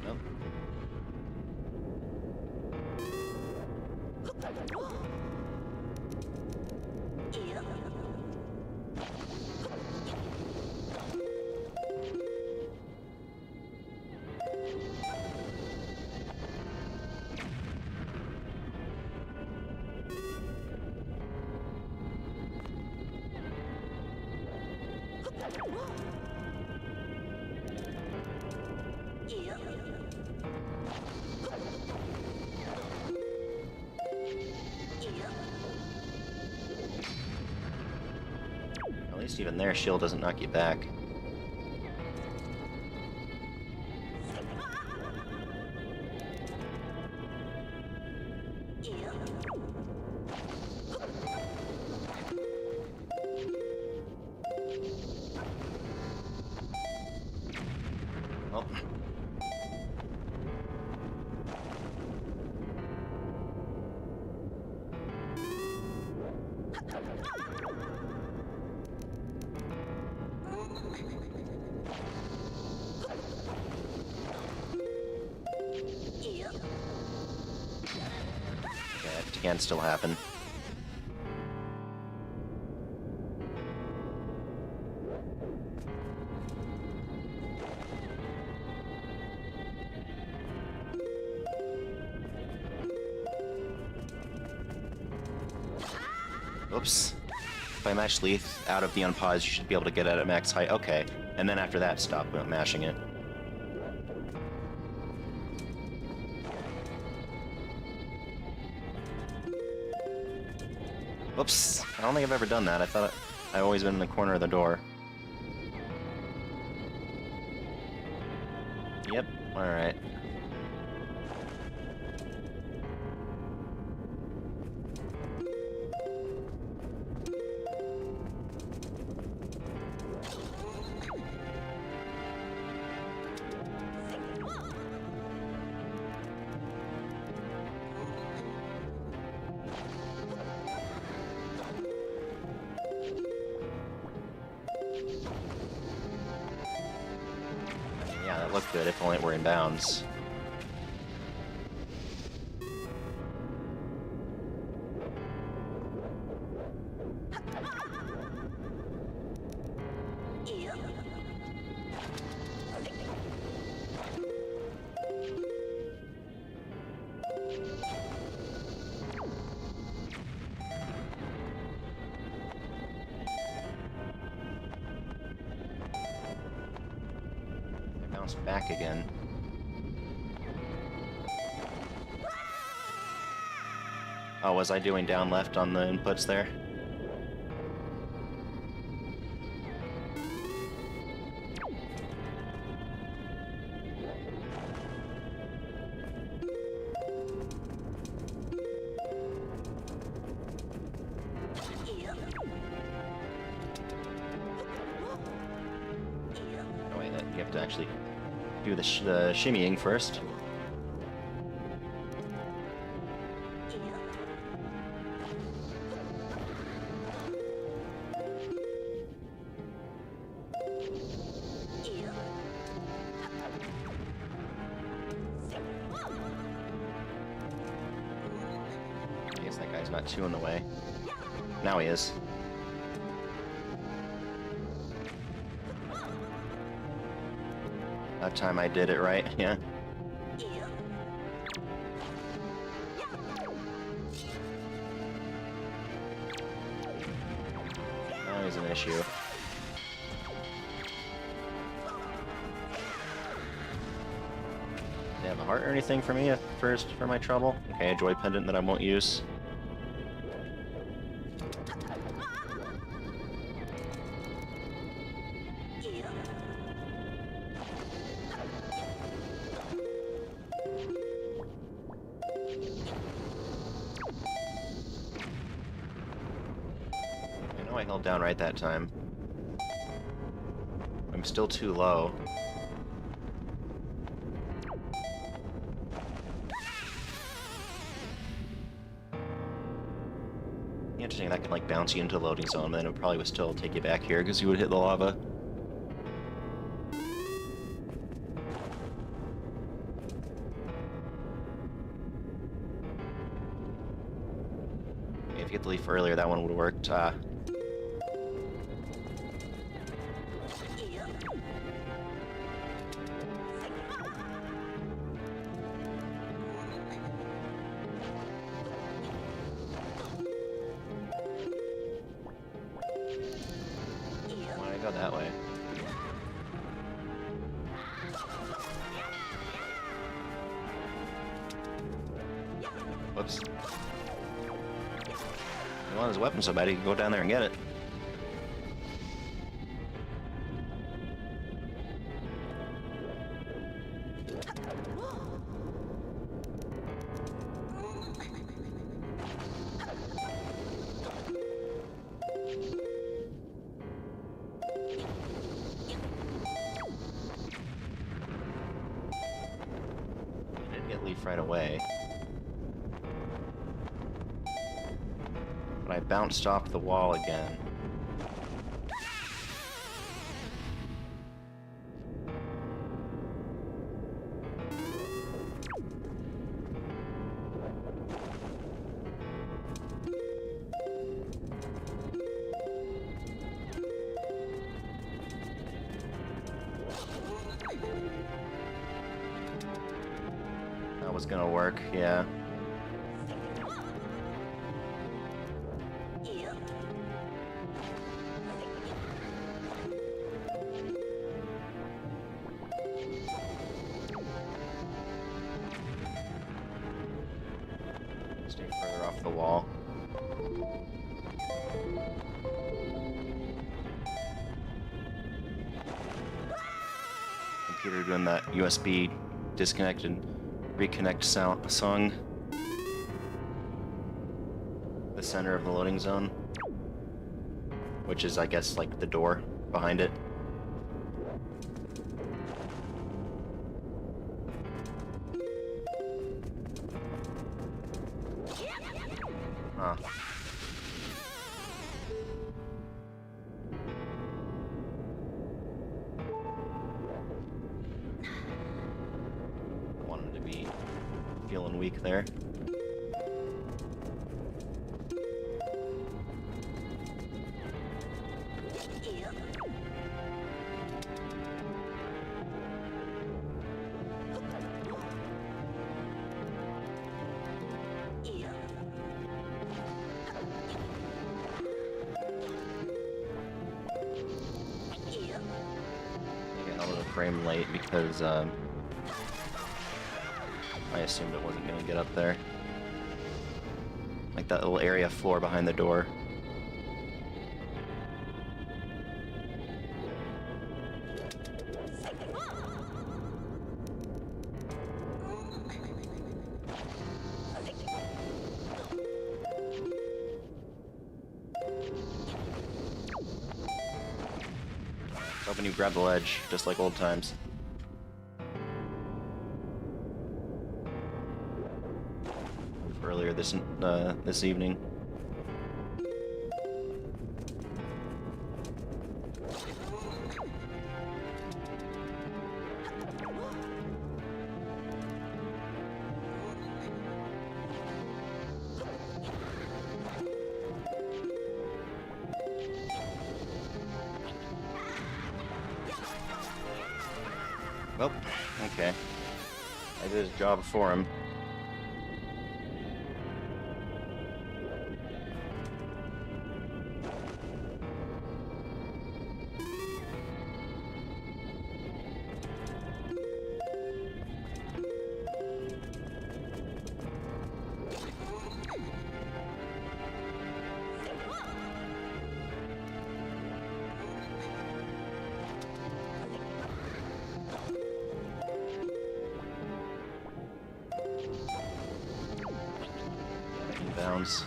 Nope. At least even there, shield doesn't knock you back. Well. Yeah, it can still happen. Oops. If I mash Leaf out of the unpause, you should be able to get it at max height. Okay. And then after that, stop mashing it. Oops. I don't think I've ever done that. I thought I've always been in the corner of the door. Yep. Alright. Yeah, that looked good if only it were in bounds. Back again. Oh, was I doing down left on the inputs there? Oh wait, you have to actually do the shimmying first. I guess that guy's not too in the way. Now he is. That time I did it right, yeah. Now he's an issue. Do they have a heart or anything for me first for my trouble? Okay, a joy pendant that I won't use. I held down right that time. I'm still too low. Interesting, that can like bounce you into the loading zone, but then it probably would still take you back here because you would hit the lava. If you get the leaf earlier, that one would have worked. Why did I go that way? Whoops. He wanted his weapon so bad he could go down there and get it. I did get Leaf right away. But I bounced off the wall again. That was gonna work, yeah. the wall. Computer doing that USB disconnect and reconnect song. The center of the loading zone, which is, I guess, like the door behind it. Huh. Want him to be feeling weak there. Frame late because I assumed it wasn't going to get up there. Like that little area floor behind the door. Hoping you grab the ledge, just like old times. Earlier this evening. Well, okay. I did his job for him. Bounds.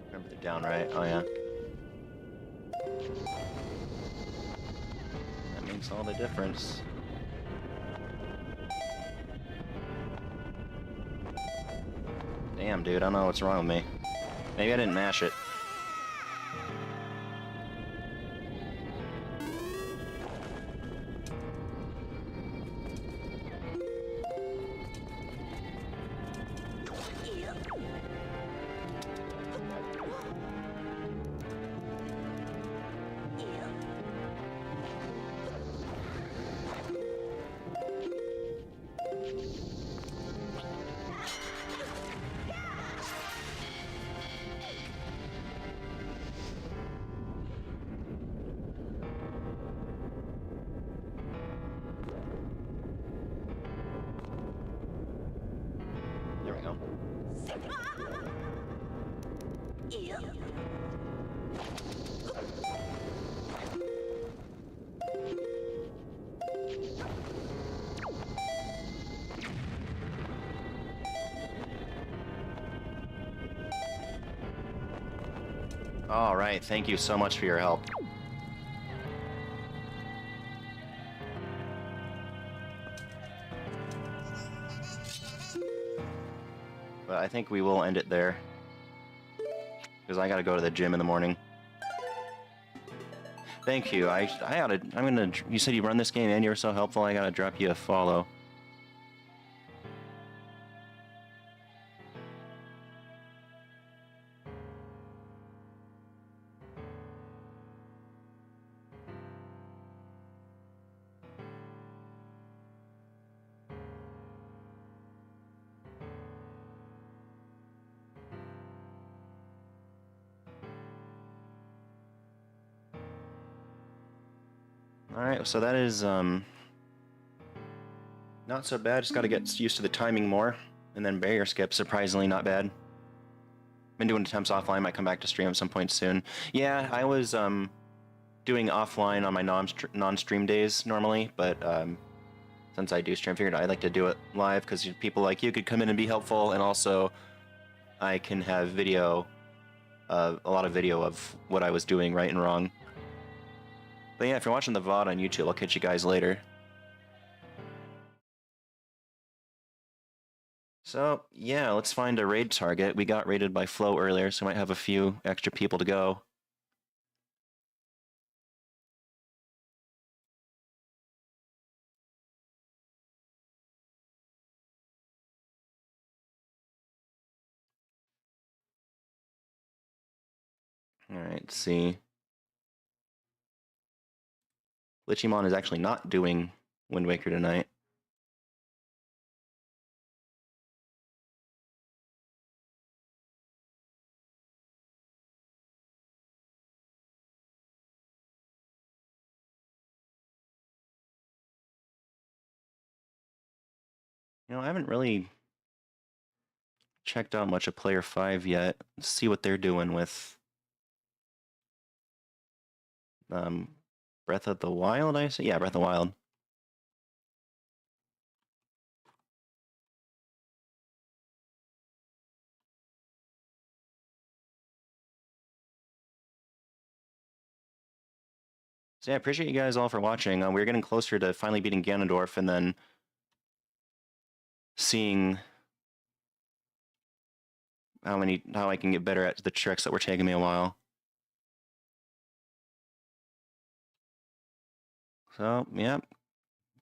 Remember the down right? Oh yeah. That makes all the difference. Damn, dude, I don't know what's wrong with me. Maybe I didn't mash it. There we go. All right, thank you so much for your help. But I think we will end it there, because I gotta go to the gym in the morning. Thank you. You said you run this game and you're so helpful, I gotta drop you a follow. Alright, so that is, not so bad. Just gotta get used to the timing more. And then barrier skip, surprisingly not bad. Been doing attempts offline, might come back to stream at some point soon. Yeah, I was, doing offline on my non-stream days normally, but, since I do stream, I figured I'd like to do it live, because people like you could come in and be helpful, and also I can have video, a lot of video of what I was doing right and wrong. But yeah, if you're watching the VOD on YouTube, I'll catch you guys later. So, yeah, let's find a raid target. We got raided by Flo earlier, so we might have a few extra people to go. Alright, let's see. Lichimon is actually not doing Wind Waker tonight. You know, I haven't really checked out much of Player 5 yet. Let's see what they're doing with Breath of the Wild, I say? Yeah, Breath of the Wild. So yeah, I appreciate you guys all for watching. We're getting closer to finally beating Ganondorf and then seeing how I can get better at the tricks that were taking me a while. So, yeah,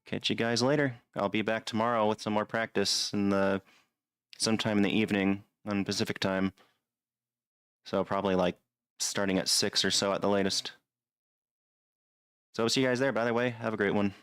catch you guys later. I'll be back tomorrow with some more practice sometime in the evening on Pacific time. So probably like starting at 6 or so at the latest. So see you guys there, by the way. Have a great one.